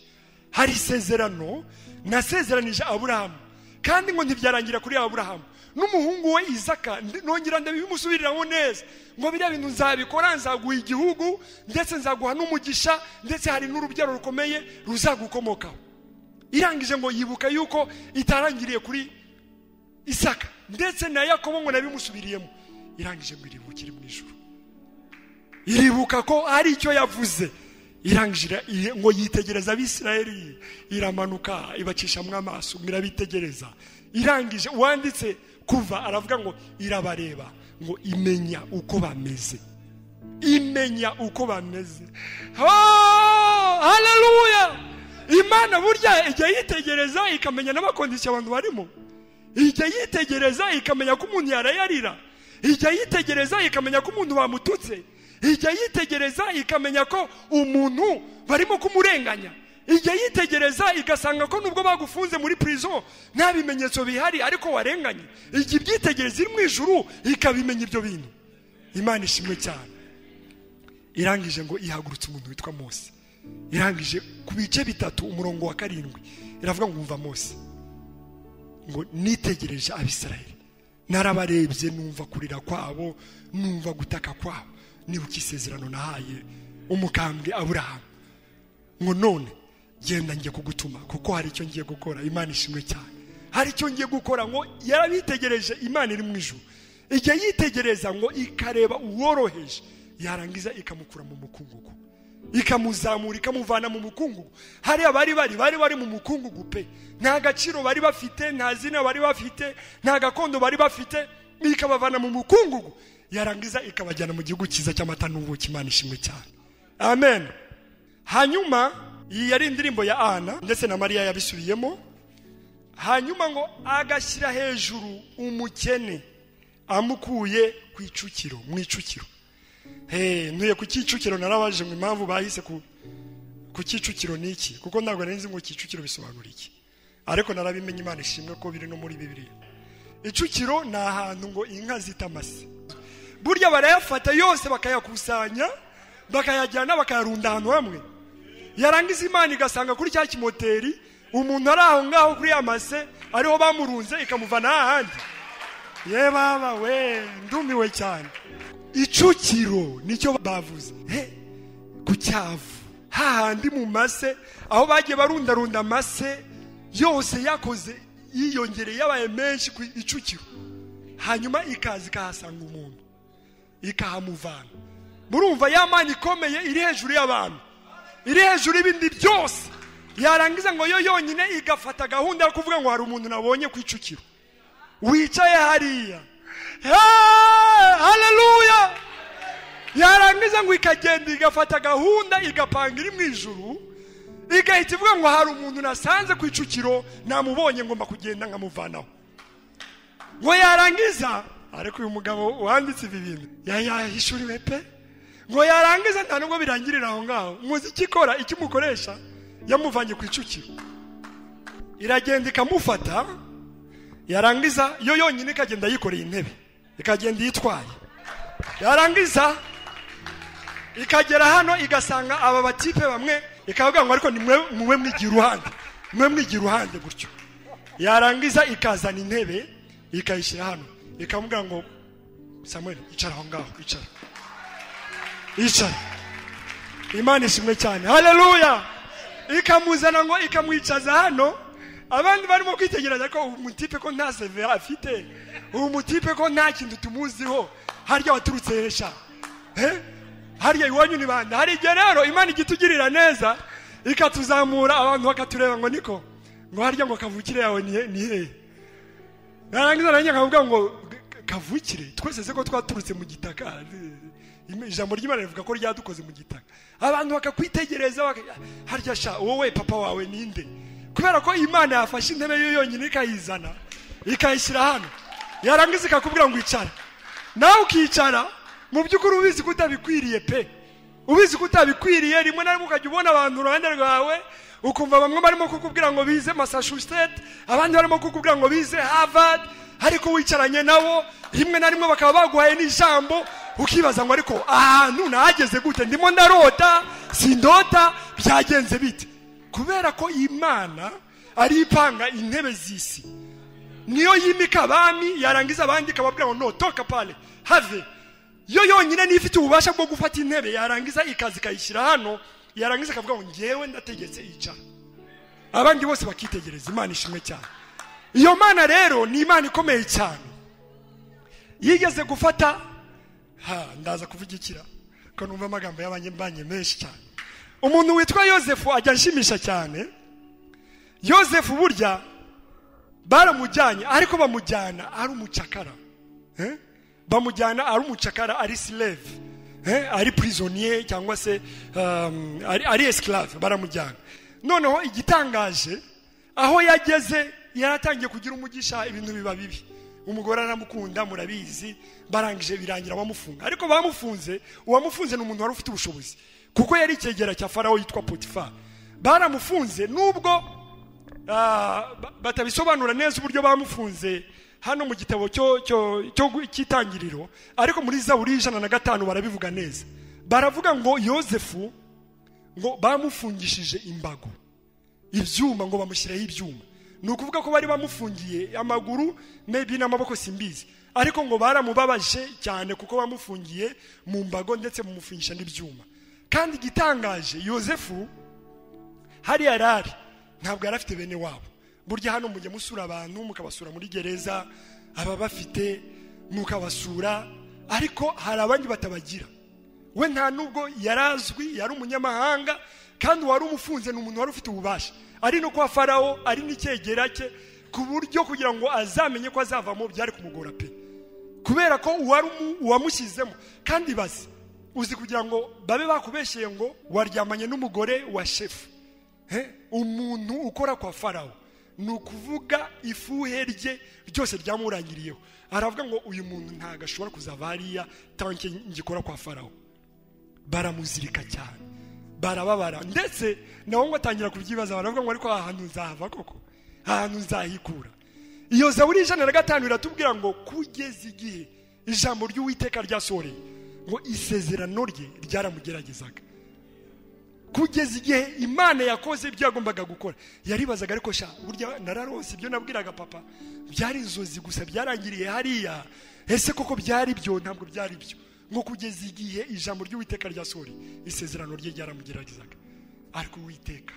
Hari isezerano nasezeranije Aburahamu, kandi ngo ntibyarangira kuri Aburahamu, n'umuhungu we Isaka nongera ndabimusubiriraho neza, ngo biriya bintu nzabikora, nzaguha igihugu, ndetse nzaguha n'umugisha, ndetse hari n'urubyaro rukomeye ruzagukomokaho. Irangije ngo yibuka yuko itarangiriye kuri Isaka, ndetse na Yakobo ngo nabimusubiriyemo. Irangije ngo iribukire mu ijuru, iribuka ko ari icyo yavuze. Irangije ngo yitegereza Abisirayeli, iramanuka ibacishamwe amaso, mirabitegereza. Irangije wanditse kuva aravuga ngo irabareba, ngo imenya uko bameze, imenya uko bameze. Oh, haleluya! Imana burya ijya yitegereza ikamenya n'amakondisiyo abantu barimo, ijya yitegereza ikamenya ko umuntu yarayarira, ijya yitegereza ikamenya ko umuntu bamututse, ijya yitegereza ikamenya ko umuntu barimo kumurenganya, ijya yitegereza igasanga ko nubwo bagufunze muri prison nta bimenyetso bihari ariko warenganye. Ijya byitegereza iri mu ijuru ikabimenya ibyo bintu. Imana ishimwe cyane. Irangije ngo ihagurutse umuntu witwa Mose, irangije ku bice 3 umurongo wa 7 iravuga ngo umva Mose, ngo nitegereje Abisirayeli, narabarebye, numva kurira kwabo, numva gutaka kwabo, nibuka isezerano nahaye umukambwe Aburahamu, ngo none genda ngiye kugutuma kuko hari icyo ngiye gukora. Imana ishimwe cyane. Hari icyo ngiye gukora. Ngo yarabitegereje, Imana iri mu ijuru ijya yitegereza ngo ikareba uworoheje, yarangiza ikamukura mu mukungugu, ikamuzamura, ikamuvana mu mukungugu. Hari abari bari mu mukungugu pe, nta gaciro bari bafite, nta zina bari bafite, nta gakondo bari bafite, ikabavana mu mukungugu, yarangiza ikabajyana mu gihugu cyiza cy'amata n'ubuki. Imana ishimwe cyane. Amen. Hanyuma iyi yari indirimbo ya Ana ndetse na Mariya yabisubiyemo. Hanyuma ngo agashyira hejuru umukene amukuye ku icukiro, mu icukiro. Ntuye ku Kicukiro, narabaje ngo impamvu bahise ku Kicukiro niki, kuko ntabwo nari nzi ngo Kicukiro bisobanura iki, ariko narabimenye. Imana ishimwe ko biri no muri Bibiliya. Icukiro ni ahantu ngo inka zitamase, burya barayafata yose bakayakusanya, bakayajyana, bakayarunda ahantu hamwe. Yarangiza Imana igasanga kuri cya kimoteri umuntu ari aho ngaho kuri amase ariho bamurunze, ikamuvana ahandi. Ye baba we, ndumiwe cyane. Icukiro nicyo bavuze. Ku Cyavu hahandi mu mase, aho bagiye barundarunda amase yose yakoze yiyongereye, yabaye menshi ku Icukiro. Hanyuma ikaza ikahasanga umuntu, ikahamuvana. Murumva ya Mana ikomeye iri hejuru y'abantu, iri hejuru y'ibindi byose. Yarangiza ngo yo yonyine igafata gahunda yo kuvuga ngo hari umuntu nabonye ku Icukiro wicaye hariya. Haleluya! Yarangiza ngo ikagenda igafata gahunda, igapanga iri mu ijuru, igahita ivuga ngo hari umuntu nasanze ku Icukiro, namubonye ngomba kugenda nkamuvanaho. Ngo yarangiza, ariko uyu mugabo wanditse ibi bintu yahishuriwe pe. Ngo yarangiza nta nubwo birangirira aho ngaho. Muzi ikikora, ikimukoresha yamuvanye ku icukiro, iragenda ikamufata, yarangiza yo yonyine ikagenda yikoreye intebe, ikagenda yitwaye, yarangiza ikagera hano igasanga aba batipe bamwe, ikavuga ngo ariko nimwe mwigira uruhande gutyo, yarangiza ikazana intebe ikayishyira hano, ikamubwira ngo Samuel icara aho ngaho, icara. Imana ishimwe cyane, haleluya. Ikamuzana ngo ikamwicaza hano, abandi barimo kwitegereza ko umutipe ko nta CV afite, umutipe ko nta kintu tumuziho, harya waturutse hesha, harya iwanyu ni banda. Hari igihe rero Imana igitugirira neza ikatuzamura, abantu bakatureba ngo niko ngo harya ngo kavukire yawe ni he, narangiza nanjye nkavuga ngo kavukire twese se ko twaturutse mu gitaka, ijambo ry'Imana rivuga ko ryadukoze mu gitaka. Abantu bakakwitegereza, harya sha wowe papa wawe ninde, kubera ko Imana yafashe intebe yo yonyine ikayizana ikayishyira hano, yarangiza ikakubwira ngo icara, nawe ukicara. Mu by'ukuri ubizi ko utabikwiriye pe, ubizi ko utabikwiriye. Rimwe na rimwe ukajya ubona abantu uruhande rwawe, ukumva bamwe barimo kukubwira ngo bize Massachusetts, abandi barimo kukubwira ngo bize Harvard, ariko wicaranye nabo rimwe na rimwe bakaba baguhaye n'ijambo, ukibaza ngo ariko ahantu nahageze gute, ndimo ndarota sindota, byagenze bite? Kubera ko Imana ari ipanga intebe z'isi, niyo yimika abami, yarangiza abandi ikababwira ngo no toka pale have. Yo yonyine nifite ububasha bwo gufata intebe, yarangiza ikazi kayishyira hano, yarangiza akavuga ngo ngewe ndategetse icara, abandi bose bakitegereza. Imana ishimwe cyane. Iyo Mana rero ni Imana ikomeye cyane, yigeze gufata ndaza kuvugikira ko numva amagambo y'abanyembanye menshi cyane. Umuntu witwa Yosefu ajya nshimisha cyane. Yosefu burya baramujyanye, ariko bamujyana ari umucakara, bamujyana ari umucakara, ari slave, ari prisonnier cyangwa se ari esclave, baramujyana. Noneho igitangaje, aho yageze yaratangiye kugira umugisha, ibintu biba bibi. Umugore aramukunda, murabizi, barangije birangira bamufunga. Ariko bamufunze, uwamufunze n'umuntu wari ufite ubushobozi, kuko yari ikegera cya Farawo yitwa Potifa. Baramufunze nubwo batabisobanura neza uburyo bamufunze hano mu gitabo cy'itangiriro, ariko muri Zaburi 105 barabivuga neza. Baravuga ngo Yosefu ngo bamufungishije imbago, ibyuma, ngo bamushyiraho ibyuma. Ni ukuvuga ko bari bamufungiye amaguru, maybe n'amaboko simbizi, ariko ngo baramubabaje cyane kuko bamufungiye mu mbago ndetse mumufungisha n'ibyuma. Kandi gitangaje, Yosefu hari yarari ntabwo yarafite bene wabo. Burya hano mujye musura abantu, mukabasura muri gereza, aba bafite mukabasura, ariko hari abandi batabagira. We nta nubwo yarazwi, yari umunyamahanga, kandi wari umufunze n'umuntu wari ufite ububasha, ari no kwa Farawo, ari n'icyegera cye, ku buryo kugira ngo azamenye ko azavamo byari kumugora pe, kubera ko uwamushyizemo. Kandi bazi uzi kugira ngo babe bakubeshyeye ngo waryamanye n'umugore wa shefu, umuntu ukora kwa Farawo, ni ukuvuga ifuhe rye ryose ryamurangiriyeho. Aravuga ngo uyu muntu ntago ashobora kuzava hariya tanke ngikora kwa Farawo. Baramuzirika cyane, barababara, ndetse naho ngo atangira kubyibaza, baravuga ngo ariko ahantu nzahava koko, ahantu nzahikura. Iyo Zaburi 105 iratubwira ngo kugeza igihe ijambo ry'Uwiteka ryasohoreye, ngo isezerano rye ryaramugeragezaga. Kugeza igihe Imana yakoze ibyo yagombaga gukora, yaribazaga ariko sha burya nararose ibyo nabwiraga papa, byari inzozi gusa byarangiriye hariya, ese koko byari byo? Ntabwo byari byo. Ngo kugeza igihe ijambo ry'Uwiteka ryasohoreye, isezerano rye ryaramugeragezaga. Ariko Uwiteka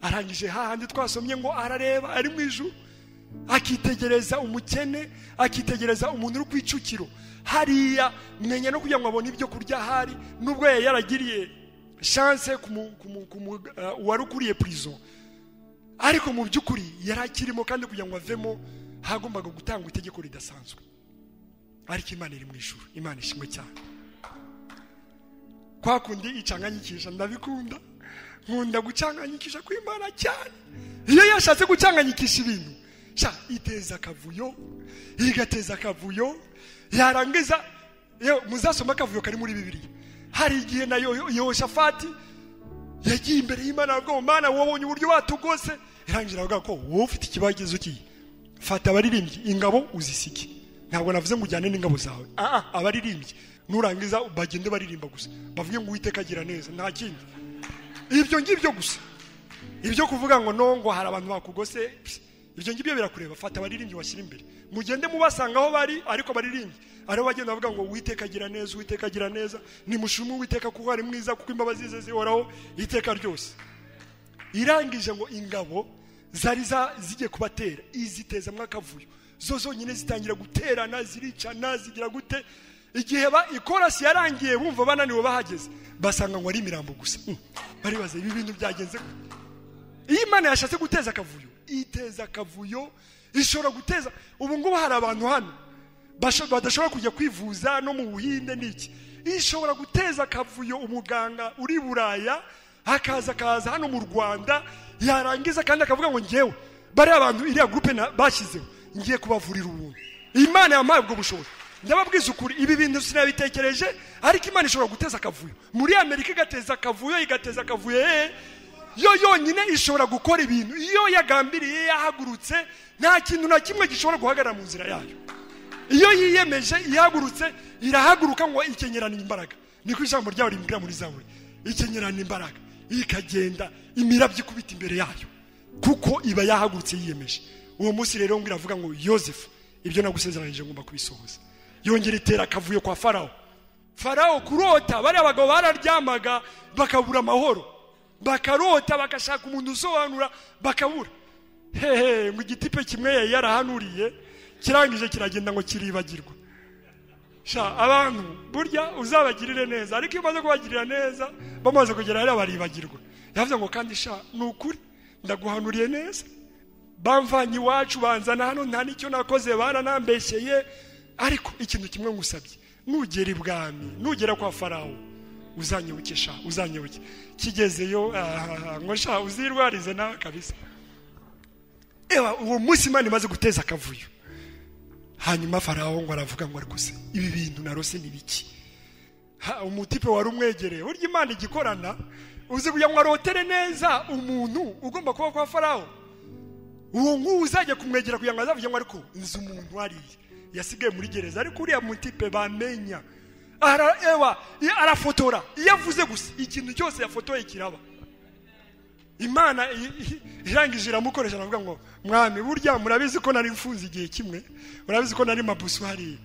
arangije hahandi twasomye ngo arareba ari mu ijuru, akitegereza umukene, akitegereza umuntu uri kwicukiro hariya, menya no kugira ngo abone ibyo kurya hari, nubwo yaragiriye chance wari ukuriye prison, ariko mu by'ukuri yarakirimo, kandi kugira ngo avemo hagombaga gutanga itegeko ridasanzwe. Ariko Imana iri mu ijuru, Imana ishimwe cyane. Kwa kundi icanganyikisha ndabikunda, nkunda gucanganyikisha ku Imana cyane. Iyo yashatse gucanganyikisha ibintu, sha iteza akavuyo, igateza akavuyo, yarangiza yo muzasoma akavuyo kari muri Bibiliya. Hari igihe na Yehoshafati yagiye imbere y'Imana avuga ngo Mana wabonye uburyo batugose, irangira avuga ko wowe ufite ikibazo ki, fata abaririmbyi ingabo uzisige. Ntabwo navuze ngo ujyane n'ingabo zawe, abaririmbyi nurangiza bagende baririmba gusa, bavuge ngo Uwiteka agira neza, nta kindi. Ibyo ngibyo gusa, ibyo kuvuga ngo nongo hari abantu bakugose, ibyo ngibyo birakureba. Fata abaririmbyi washyira imbere, mugende mubasanga aho bari, ariko abaririmbyi ariho bagenda bavuga ngo Uwiteka agira neza, Uwiteka agira neza, nimushume Uwiteka kuko ari mwiza, kuko imbabazi ze zihoraho iteka ryose. Irangije ngo ingabo zari zigiye kubatera, iziteza mwakavuyo, zo zonyine zitangira guterana, ziricana, zigira gute. Igihe ikorasi yarangiye bumva bananiwe bahageze, basanga ngo ari imirambo gusa. Bari baza ibi bintu byagenze. Iyo Imana yashatse guteza akavuyo, iteza akavuyo, ishobora guteza. Ubu ngubu hari abantu hano badashobora kujya kwivuza no mu Buhinde n'iki, ishobora guteza akavuyo. Umuganga uri Buraya akaza hano mu Rwanda, yarangiza kandi akavuga ngo ngewe bari abantu iriya groupe bashyizeho ngiye kubavurira ubuntu. Imana yampaye ubwo bushobozi. Ndababwiza ukuri, ibi bintu sinabitekereje, ariko Imana ishobora guteza akavuyo. Muri Amerika igateza akavuyo, yo yonyine ishobora gukora ibintu. Iyo yagambiriye, yahagurutse, nta kintu na kimwe gishobora guhagarara mu nzira yayo. Iyo yiyemeje ihagurutse, irahaguruka ngo ikenyerana imbaraga. Niko ijambo ryawe rimbwira muri Zaburi, ikenyerana imbaraga, ikagenda imirabyo ikubita imbere yayo, kuko iba yahagurutse yiyemeje. Uwo munsi rero ngo iravuga ngo Yosefu, ibyo nagusezeranije ngomba kubisohoza. Yongera itera akavuyo kwa Farawo kurota. Bari abagabo bararyamaga bakabura amahoro, bakarota bagashaka umuntu usobanura bakabura. Ngo igitipe kimwe yarahanuriye, kirangije kiragenda ngo kiribagirwa. Abantu burya uzabagirire neza, ariko iyo umaze kubagirira neza bamaze kugera hariya baribagirwa. Yavuze ngo kandi nukuri ndaguhanuriye neza, bamvanye iwacu banzana hano, nta nicyo nakoze, baranambeshyeye, ariko ikintu kimwe ngusabye, nugera ibwami, nugera kwa Farawo, uzanyibuke uzanyibuke. Kigezeyo ngo uzirwarize nawe kabisa. Uwo munsi Imana imaze guteza akavuyo. Hanyuma Farawo ngo aravuga ngo ariko se ibi bintu narose ni biki? Umutipe wari umwegereye, burya Imana igikorana, uzi kugira ngo arotere neza umuntu ugomba kuba kwa Farawo. Uwo nguwo uzajya kumwegera kugira ngo azavuge ngo ariko nzi umuntu wariye yasigaye muri gereza, ariko uriya mutipe bamenya arafotora. Iyo avuze gusa ikintu cyose yafotoye kiraba. Imana irangije iramukoresha, aravuga ngo mwami burya murabizi ko nari mfunze igihe kimwe, murabizi ko nari mabusu hariya.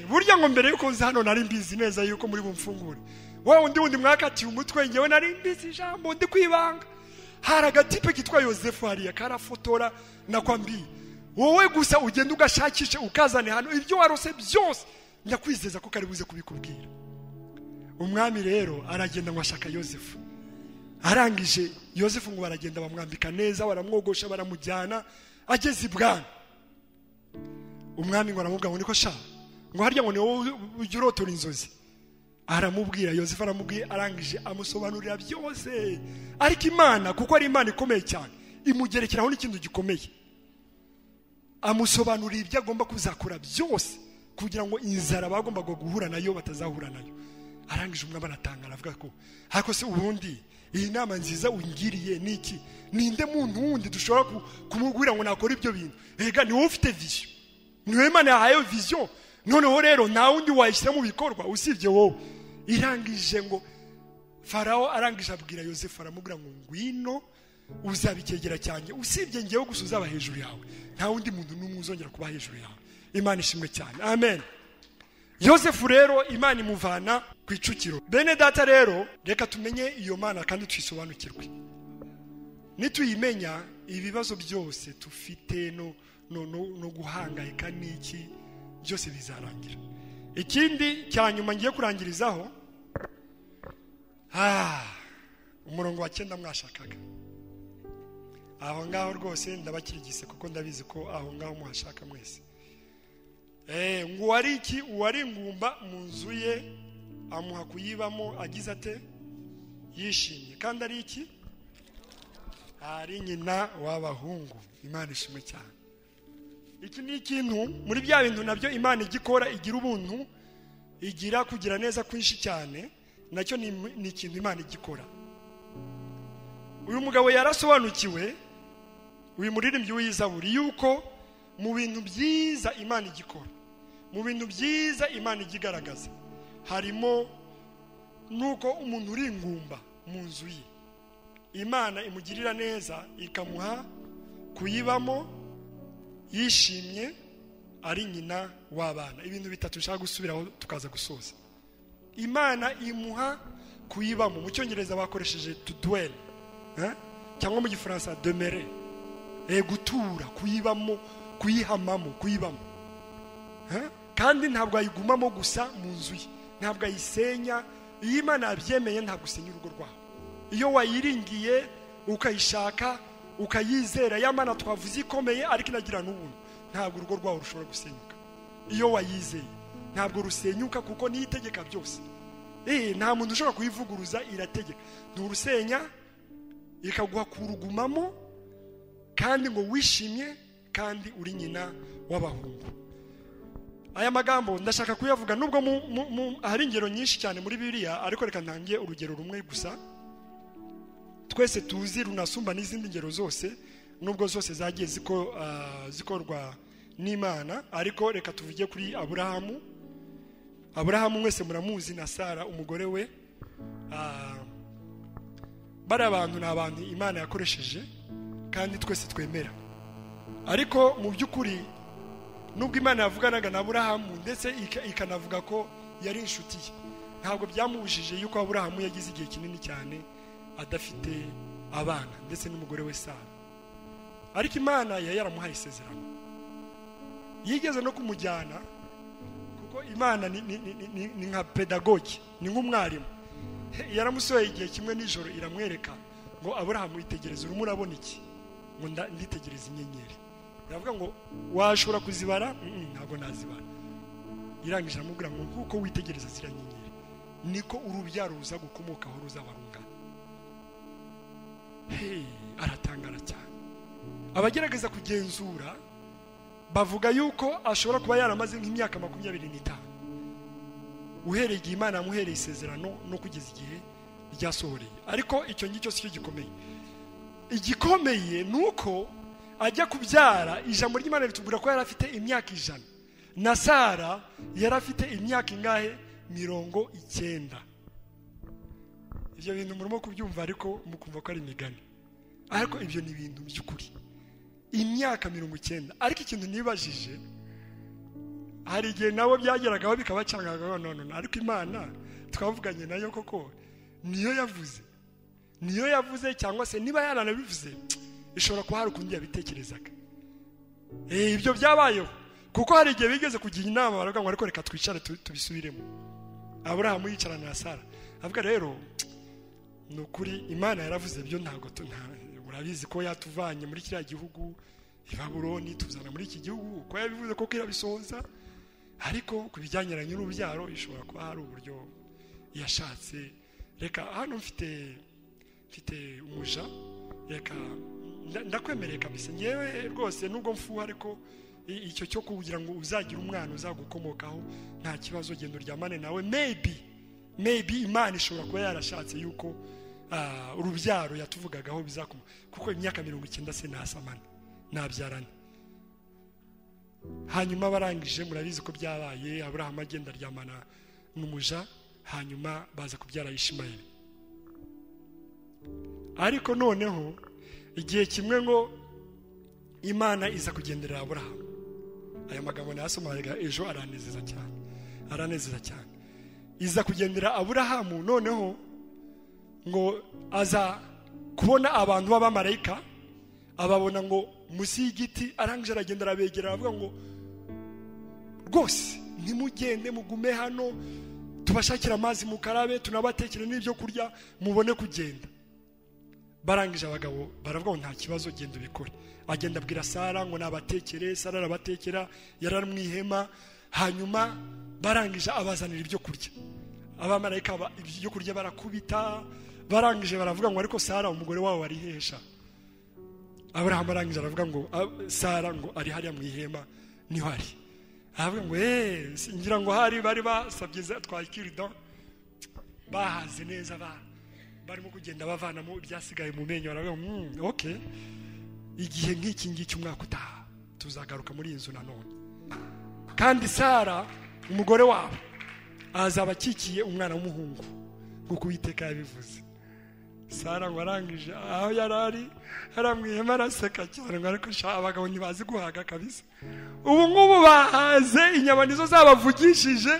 Burya ngo mbere yuko nza hano nari mbizi neza yuko muri bumfungure. Wowe undi mwakatiye umutwe, ngewe nari mbizi ijambo ndi kwibanga. Hari agatipe kitwa Yosefu hariya karafotora, nakwambiye wowe gusa ugenda ugashakishe ukazane hano, ibyo warose byose ndakwizeza ko kari buze kubikubwira. Umwami rero aragenda ngo ashaka Yosefu. Arangije Yosefu ngo baragenda bamwambika neza, baramwogosha, baramujyana. Ageze ibwami, umwami ngo aramubwira ngo niko ngo harya ngo ni wowe ujya urotora inzozi. Aramubwira, Yosefu aramubwira, arangije amusobanurira byose. Ariko Imana kuko ari Imana ikomeye cyane, imugerekeraho n'ikintu gikomeye. Amusobanurira ibyo agomba kuzakora byose kugira ngo inzara bagombaga guhura nayo batazahura nayo. Arangije umwami aratanga, aravuga ko hako se ubundi iyi nama nziza ungiriye niki? Ninde muntu wundi dushobora kumubwira ngo nakora ibyo bintu? Ega ni wowe ufite vision, ni wowe Imana yahaye vision, noneho rero nta wundi wayishyira mu bikorwa usibye wowe. Irangije ngo Farawo arangije abwira Yosefu, aramubwira ngo ngwino uzabikegera cyane, usibye ngewe gusa uzaba hejuru yawe, nta wundi muntu n'umwe uzongera kuba hejuru yawe. Imana ishimwe cyane, amen. Yosefu rero Imana imuvana ku icukiro. Bene data rero reka tumenye iyo Mana kandi tuyisobanukirwe. Nituyimenya ibibazo byose tufite no guhangayika n'iki byose bizarangira. Ikindi cyanyuma ngiye kurangirizaho, umurongo wa 9 mwashakaga. Aho ngaho rwose ndabakirigise kuko ndabizi ko aho ngaho muhashaka mwese. Ngo wari iki? Uwari ingumba mu nzu ye amuha kuyibamo, agize ate? Yishimye. Kandi ari iki? Ari nyina w'abahungu. Imana ishimwe cyane. Iki ni ikintu muri bya bintu nabyo Imana igikora, igira ubuntu, igira kugira neza kwinshi cyane, nacyo ni ikintu Imana igikora. uyu mugabo yarasobanukiwe, uyu muririmbyi w'Izaburi, yuko mu bintu byiza Imana igikora, mu bintu byiza Imana igigaragaza, harimo nuko umuntu uri ingumba mu nzu ye Imana imugirira neza, ikamuha kuyibamo yishimye, ari nyina w'abana. Ibintu bitatu nshaka gusubiraho tukaza gusoza. Imana imuha kuyibamo, mu cyongereza bakoresheje to dwell, cyangwa mu gifaransa demeurer, gutura, kuyibamo, kuyihamamo, kuyibamo. Kandi ntabwo ayigumamo gusa mu nzu ye, ntabwo ayisenya. Iyo Imana yabyemeye ntabwo usenya urugo rwawe. Iyo wayiringiye ukayishaka ukayizera, ya Mana twavuze ikomeye ariko inagira n'ubuntu, ntabwo urugo rwawe rushobora gusenyuka. Iyo wayizeye ntabwo rusenyuka, kuko niyo itegeka byose. Nta muntu ushobora kuyivuguruza, irategeka. Nturusenya, ikaguha kurugumamo, kandi ngo wishimye, kandi uri nyina w'abahungu. Aya magambo ndashaka kuyavuga nubwo hari ingero nyinshi cyane muri Bibiliya, ariko reka ntangiye urugero rumwe gusa. Twese tuzi runasumba n'izindi ngero zose, nubwo zose zagiye zikorwa n'Imana, ariko reka tuvuge kuri Aburahamu. Aburahamu mwese muramuzi, na Sara umugore we. Bari abantu ni abantu Imana yakoresheje kandi twese twemera. Ariko mu by'ukuri nubwo Imana yavuganaga na Aburahamu ndetse ikanavuga ko yari inshuti ye, ntabwo byamubujije yuko Aburahamu yagize igihe kinini cyane adafite abana, ndetse n'umugore we Sara. Ariko Imana yaramuhaye isezerano, yigeze no kumujyana, kuko Imana ni nka pedagogi, ni nk'umwarimu. Yaramusohoye igihe kimwe nijoro, iramwereka ngo Aburahamu itegereze, urimo urabona iki? Ngo nditegereza inyenyeri. Iravuga ngo washobora kuzibara? Ntabwo nazibara. Irangije aramubwira ngo kuko witegereza ziriya nyenyeri, niko urubyaro ruza gukomokaho ruzaba rungana. Aratangara cyane. Abagerageza kugenzura bavuga yuko ashobora kuba yaramaze nk'imyaka 25 uhereye igihe Imana yamuhereye isezerano no kugeza igihe ryasohoreye. Ariko icyo ngicyo si cyo gikomeye. Igikomeye nuko ajya kubyara, ijambo ry'Imana ritubwira ko yari afite imyaka 100, na Sara yari afite imyaka ingahe? 90. Ibyo bintu murimo kubyumva, ariko mukumva ko ari imigani, ariko ibyo ni ibintu by'ukuri. Imyaka 90. Ariko ikintu nibajije, hari igihe nabo byageragaho bikabacangaga, none ariko Imana twavuganye nayo koko niyo yavuze, cyangwa se niba yaranabivuze ishobora kuba hari ukundi yabitekerezaga. Ibyo byabayeho, kuko hari igihe bigeze kugira inama, baravuga ngo ariko reka twicare tubisubiremo. Aburahamu yicarana na Sara avuga, rero ni ukuri Imana yaravuze byo, ntabwo murabizi ko yatuvanye muri kiriya gihugu i Babuloni tuzana muri iki gihugu, ko yabivuze koko irabisohoza, ariko kubijyanye n'urubyaro ishobora kuba hari uburyo yashatse. Reka hano mfite umuja, reka ndakwemereye kabisa, ngewe rwose nubwo mfuha, ariko icyo cyo kugira ngo uzagira umwana uzagukomokaho nta kibazo, genda uryamane nawe. Maybe Imana ishobora kuba yarashatse yuko urubyaro yatuvugagaho bizakoma, kuko imyaka 90 se nasamana nabyarana. Hanyuma barangije, murabizi ko byabaye, Aburahamu agenda aryamana n'umuja, hanyuma baza kubyara Ishimayeli. Ariko noneho igihe kimwe ngo Imana iza kugenderera Aburahamu. Aya magambo nayasomaga ejo, aranezeza cyane. Iza kugendera Aburahamu, noneho ngo aza kubona abantu b'abamarayika, ababona ngo musi y'igiti, arangije aragenda arabegera, aravuga ngo rwose ntimugende, mugume hano, tubashakira amazi mukarabe, tunabatekere n'ibyo kurya, mubone kugenda. Barangije abagabo baravuga ngo nta kibazo, genda ubikore. Agenda abwira Sara ngo nabatekere, Sara arabatekera, yarari mu ihema. Hanyuma barangije abazanira ibyo kurya, abamarayika ibyo kurya barakubita. Barangije baravuga ngo ariko Sara umugore wawe ari hesha? Aburahamu arangije aravuga ngo Sara ngo ari hariya mu ihema niho ari. Aravuga ngo ngira ngo hari bari basabye twakirida, bahaze neza, barimo kugenda bavanamo ibyasigaye mu menyo baravuga okay, igihe nk'iki ngiki umwaka utaha tuzagaruka muri iyi nzu nanone. Kandi Sara umugore wabo azaba akikiye umwana w'umuhungu kuko Uwiteka yabivuze. Sara ngo arangije aho yarari aramwihema araseka cyane ngo ariko abagabo ntibazi guhaga kabisa. Ubu ngubu bahaze inyama nizo zabavugishije.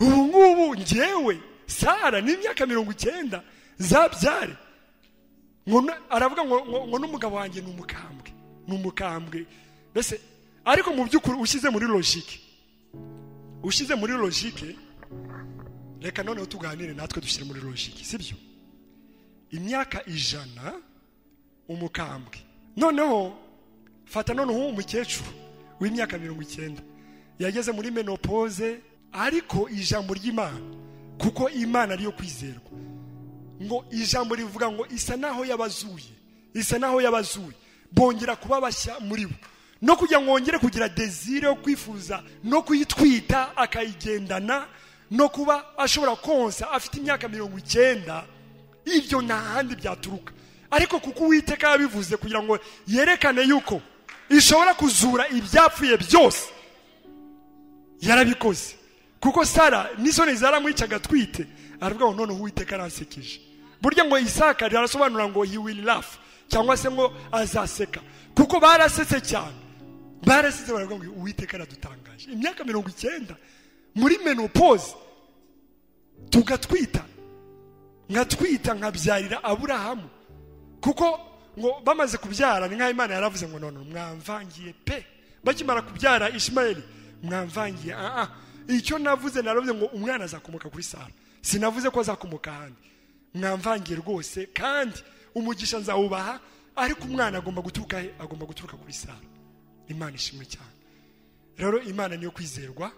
Ubu ngubu njyewe Sara n'imyaka 90 zabyare ngo aravuga ngo n'umugabo wanjye n'umukambwe mbese. Ariko mu by'ukuri ushyize muri logique reka noneho tuganire natwe dushyire muri logique, sibyo? Imyaka 100 umukambwe, noneho fata noneho umukecuru w'imyaka 90 yageze muri menopause, ariko ijambo ry'Imana kuko Imana ariyo kwizerwa ngo ijambo rivuga ngo isa naho yabazuye bongera kuba bashya muri bo, no kujya ngongere kugira desire yo kwifuza no kuyitwita akayigendana no kuba ashobora konsa afite imyaka 90. Ibyo nta handi byaturuka, ariko kuko Uwiteka yabivuze kugira ngo yerekane yuko ishobora kuzura ibyapfuye byose, yarabikoze. Kuko Sara n'isoni zaramwicaga twite, aravuga ngo noneho Uwiteka aransekeje. Burya ngo Isaka arasobanura ngo he will laugh, cyangwa se ngo azaseka, kuko barasetse cyane, barasetse baravuga ngo Uwiteka aradutangaje. Imyaka 90 muri menopause tugatwita nkabyarira Aburahamu, kuko ngo bamaze kubyara ni nka Imana yaravuze ngo none mwamvangiye pe. Bakimara kubyara Ishmaeli mwamvangiye. Icyo navuze naravuze ngo umwana azakomoka kuri Sara, sinavuze ko azakomoka handi. Mwamvangiye rwose, kandi umugisha nzawubaha, ariko umwana agomba guturuka kuri Sara. Imana ishimwe cyane. Rero Imana niyo kwizerwa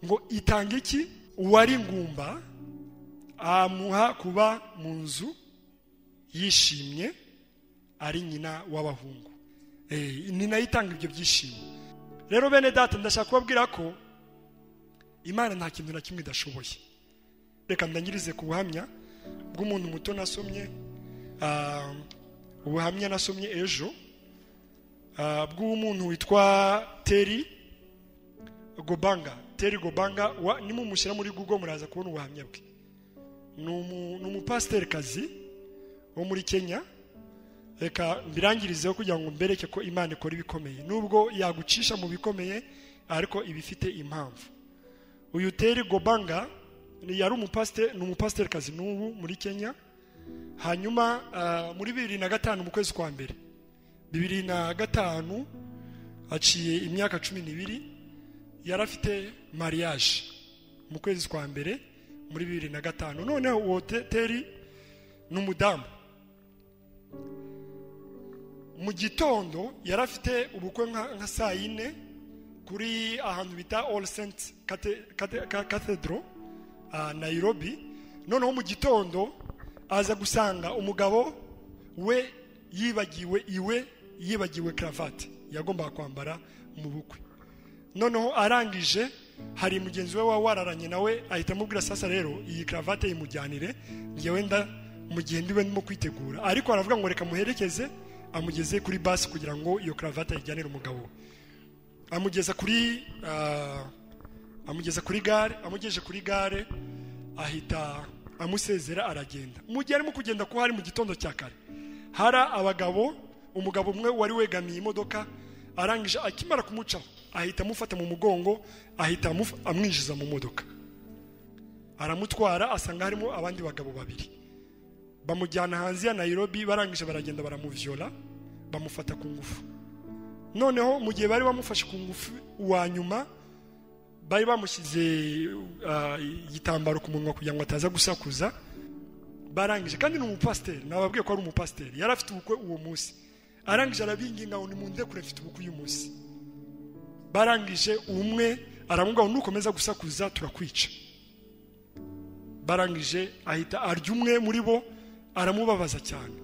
ngo itanga iki? Uwari ingumba amuha kuba mu nzu yishimye, ari nyina w'abahungu. Ni nayo itanga ibyo byishimo. Rero bene data, ndashaka kubabwira ko Imana nta kintu na kimwe idashoboye. Reka ndangirize ku buhamya bw'umuntu muto nasomye, ubuhamya nasomye ejo bw'umuntu witwa Terry Gobanga. Nimumushyira muri Google muraza kubona ubuhamya bwe. Ni umupasiteri kazi wo muri Kenya. Reka mbirangirizeho kugira ngo mbereke ko Imana ikora ibikomeye, nubwo yagucisha mu bikomeye ariko ibifite impamvu. Uyu Terry Gobanga yari umupasiteri kazi n'ubu muri Kenya. Hanyuma muri 2005 mu kwezi kwa mbere 2005 aciye imyaka 12 yarafite mariage mu kwezi kwa mbere muri 2005. Noneho uwo Terry n'umudamu mu gitondo yarafite ubukwe nka saa 4 kuri ahantu bita All Saints Cathedral Nairobi. Noneho mu gitondo aza gusanga umugabo we yibagiwe cravate yagombaga kwambara mu bukwe. Noneho arangije hari mugenzi we wararanye nawe ahita amubwira sasa rero iyi cravate yimujyanire, ngewe mu gihe ndiwe ndimo kwitegura. Ariko aravuga ngo reka muherekeze amugeze kuri bus kugira ngo iyo cravate ayijyanire umugabo. Amugeza kuri gare, ahita amusezera aragenda. Mu gihe arimo kugenda ko hari mu gitondo cya kare, hari umugabo umwe wari wegamiye imodoka, arangije akimara kumucaho ahita amufata mu mugongo, ahita amwinjiza mu modoka, aramutwara, asanga harimo abandi bagabo 2. Bamujyana hanze ya Nairobi, barangije baragenda baramuvyola, bamufata ku ngufu. Noneho mu gihe bari bamufashe ku ngufu, uwa nyuma bari bamushyize igitambaro ku munwa kugira ngo ataza gusakuza. Barangije, kandi ni umupasiteri, nababwiye ko ari umupasiteri, yari afite ubukwe uwo munsi. Arangije arabinginga ngo nimundekure mfite ubukwe uyu munsi. Barangije umwe aramubwira ngo nukomeza gusakuza turakwica. Barangije ahita arya umwe muri bo, aramubabaza cyane.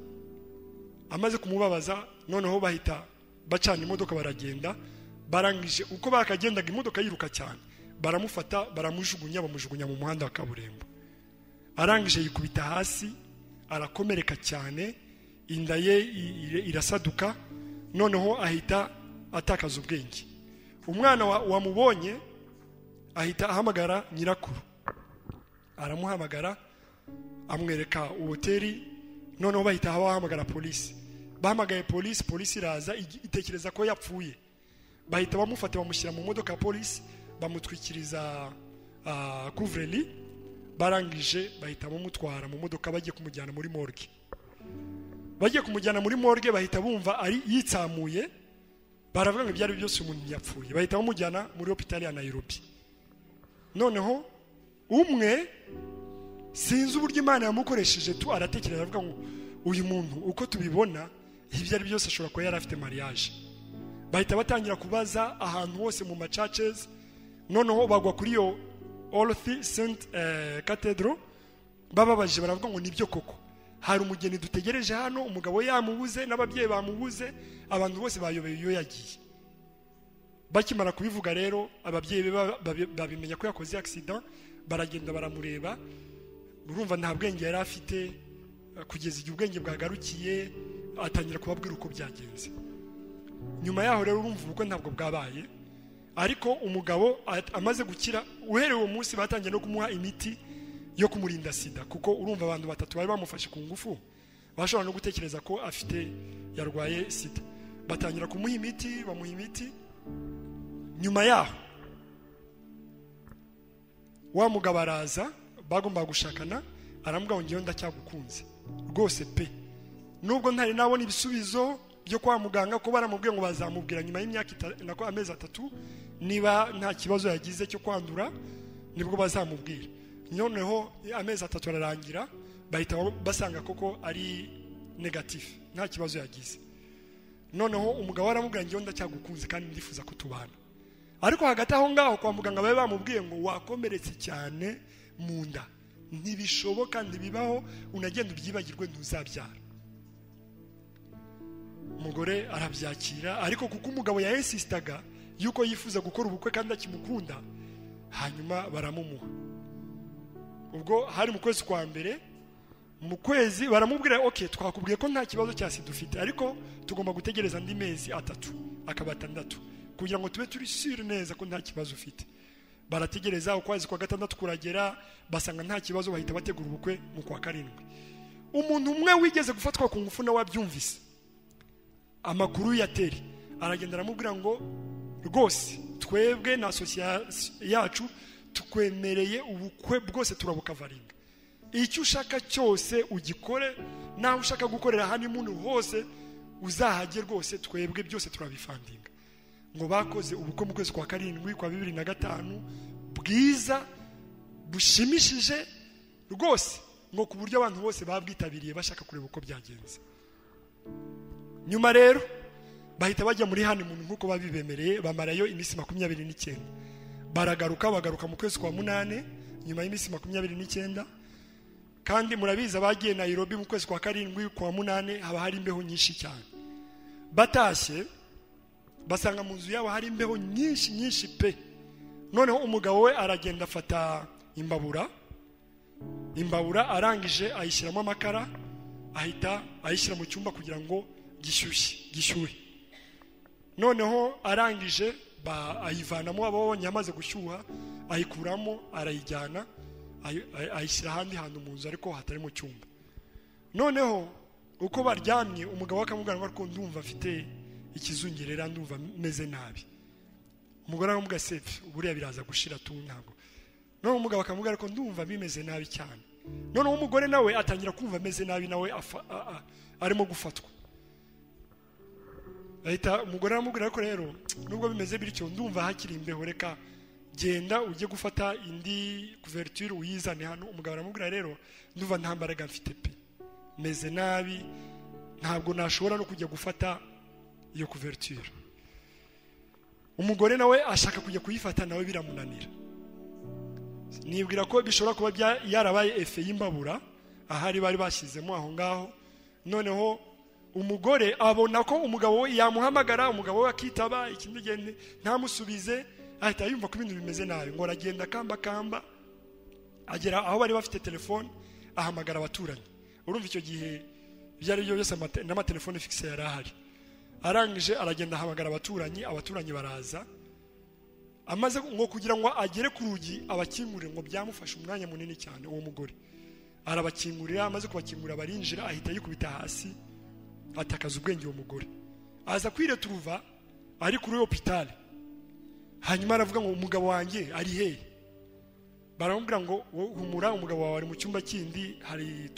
Amaze kumubabaza, noneho bahita bacana imodoka baragenda. Barangije uko bakagendaga imodoka yiruka cyane, baramufata baramujugunya mu muhanda wa kaburimbo. Arangije yikubita hasi arakomereka cyane, inda ye irasaduka, noneho ahita atakaza ubwenge. Umwana wamubonye ahita ahamagara nyirakuru, aramuhamagara amwereka hoteli, noneho bahita bahamagara polisi. Bahamagaye polisi iraza itekereza ko yapfuye, bahita bamufata bamushyira mu modoka ya polisi, bamutwikiriza couvreli, barangije bahita bamutwara mu modoka bagiye kumujyana muri morgue. Bagiye kumujyana muri morgue bahita bumva ari yitsamuye, baravuga ngo byari byose umuntu yapfuye, bahita bamujyana muri hopitali ya Nairobi. Noneho umwe sinzi uburyo Imana yamukoresheje tu aratekereza avuga ngo uyu muntu uko tubibona ibyo ari byose ashobora kuba yari afite mariage. Bahita batangira kubaza ahantu hose mu churches, noneho bagwa kuri yo All Saint Cathedral, bababaje baravuga ngo nibyo koko hari umugeni dutegereje hano, umugabo yamubuze n'ababyeyi bamubuze, abantu bose bayobeye iyo yagiye. Bakimara kubivuga rero ababyeyi babimenya ko yakoze accident, baragenda baramureba, urumva nta bwenge yari afite, kugeza igihe ubwenge bwagarukiye atangira kubabwira uko byagenze. Nyuma yaho rero urumva ubwo ntabwo bwabaye, ariko umugabo amaze gukira, uhereye uwo munsi batangiye no kumuha imiti yo kumurinda sida, kuko urumva abantu batatu bari bamufashe ku ngufu bashobora no gutekereza ko afite yarwaye sida. Batangira kumuha imiti, bamuha imiti. Nyuma yaho wa mugabo araza, bagomba gushakana, aramubwira ngo ngiye ndacyagukunze rwose pe, nubwo ntari nabona ibisubizo byo kwa muganga ko baramubwiye ngo bazamubwira nyuma y'imyaka nako amezi 3 niba nta kibazo yagize cyo kwandura nibwo bazamubwira. Noneho amezi 3 ararangira, bahita basanga koko ari negative, nta kibazo yagize. Noneho umugabo aramubwira ngiye ndacyagukunze kandi ndifuza ko tubana. Ariko hagati aho ngaho kwa muganga babe bamubwiye ngo wakomeretse cyane mu nda, ntibishoboka, ntibibaho, unagenda ubyibagirwe ntuzabyara. Umugore arabyakira, ariko kuko umugabo yainsistaga yuko yifuza gukora ubukwe kandi akimukunda, hanyuma baramumuha. Ubwo hari mu kwezi kwa mbere, mu kwezi baramubwira okay, twakubwiye ko nta kibazo cya sida ufite, ariko tugomba gutegereza andi mezi 3 akaba 6 kugira ngo tube turi sure neza ko nta kibazo ufite. Barategereza ukwezi kwa 6 kuragera, basanga nta kibazo, bahita bategura ubukwe mu kwa 7. Umuntu umwe wigeze gufatwa ku ngufu na wabyumvise amakuru ya teri, aragenda aramubwira ngo rwose twebwe na association yacu tukwemereye ubukwe bwose turabukavaringa, icyo ushaka cyose ugikore, naho ushaka gukorera hani muntu hose uzahage rwose, twebwe byose turabifandinga. Ngo bakoze ubukwe mu kwezi kwa 7 kwa 2005 bwiza bushimishije rwose, ngo ku buryo abantu bose babwitabiriye bashaka kureba uko byagenze. Nyuma rero bahita bajya muri hani muntu nkuko babibemereye, bamarayo iminsi 29. Bagaruka mu kwezi kwa 8 nyuma y'iminsi 29. Kandi murabiza bagiye Nairobi mu kwezi kwa 7 kwa 8 haba hari imbeho nyinshi cyane. Batashye basanga mu nzu yabo hari imbeho nyinshi pe. Noneho umugabo we aragenda afata imbabura arangije ayishyiramo amakara, ahita ayishyira mu cyumba kugira ngo gishyuhe. Noneho arangije ayivanamo, abonye amaze gushyuha ayikuramo, arayijyana ayishyira ahandi hantu mu nzu ariko hatari mu cyumba. Noneho uko baryamye umugabo akamubwira ngo ariko ndumva afite ikizungerera, ndumva meze nabi. Umugore aramubwira sefe uburiya biraza gushira tu ntago. Noneho umugabo akamubwira ko ndumva bimeze nabi cyane. Noneho umugore nawe atangira kumva ameze nabi, nawe arimo gufatwa. Ahita umugore aramubwira ko rero nubwo bimeze bityo ndumva hakiri imbeho, reka genda ujye gufata indi couverture uyizane hano. Umugabo aramubwira rero ndumva nta mbaraga mfite pe, meze nabi, ntabwo nashobora no kujya gufata iyo couverture. Umugore nawe ashaka kujya kuyifata, nawe biramunanira. Nibwira ko bishobora kuba yarabaye efe y'imbabura ahari bari bashyizemo aho ngaho. Noneho umugore abona ko umugabo we yamuhamagara, umugabo we akitaba, ikindi gende ntamusubize, ahita yumva ko ibintu bimeze nabi. Ngo aragenda kamba agera aho bari bafite telefone, ahamagara abaturanyi. urumva icyo gihe byari byo byose n'amatelefone fixe yari ahari. Arangije aragenda ahamagara abaturanyi baraza, amaze ngo kugira ngo agere ku rugi abakingurire, ngo byamufashe umwanya munini cyane. Uwo mugore arabakingurira, amaze kubakingurira barinjira, ahita yikubita hasi atakaza ubwenge. Uwo mugore aza kwireturuva ari kuri hospital, hanyuma aravuga ngo umugabo wanjye ari hehe? Baramubwira ngo humura, umugabo wawe ari mu cyumba kindi, hari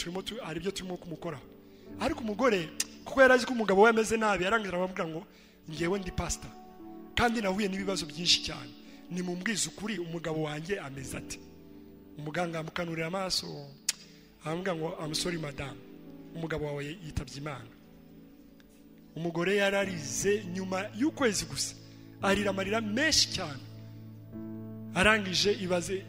ibyo turimo kumukoraho. Ariko umugore kuko yarazi ko umugabo we ameze nabi, yarangira aramubwira ngo ngewe ndi pastor kandi nahuye n'ibibazo byinshi cyane, nimumbwize ukuri umugabo wanjye ameze ate? Umuganga amukanurira amaso aramubwira ngo I'm sorry madam, umugabo wawe yitabye Imana. Umugore yararize nyuma y'ukwezi gusa, arira amarira menshi cyane. Arangije ibaze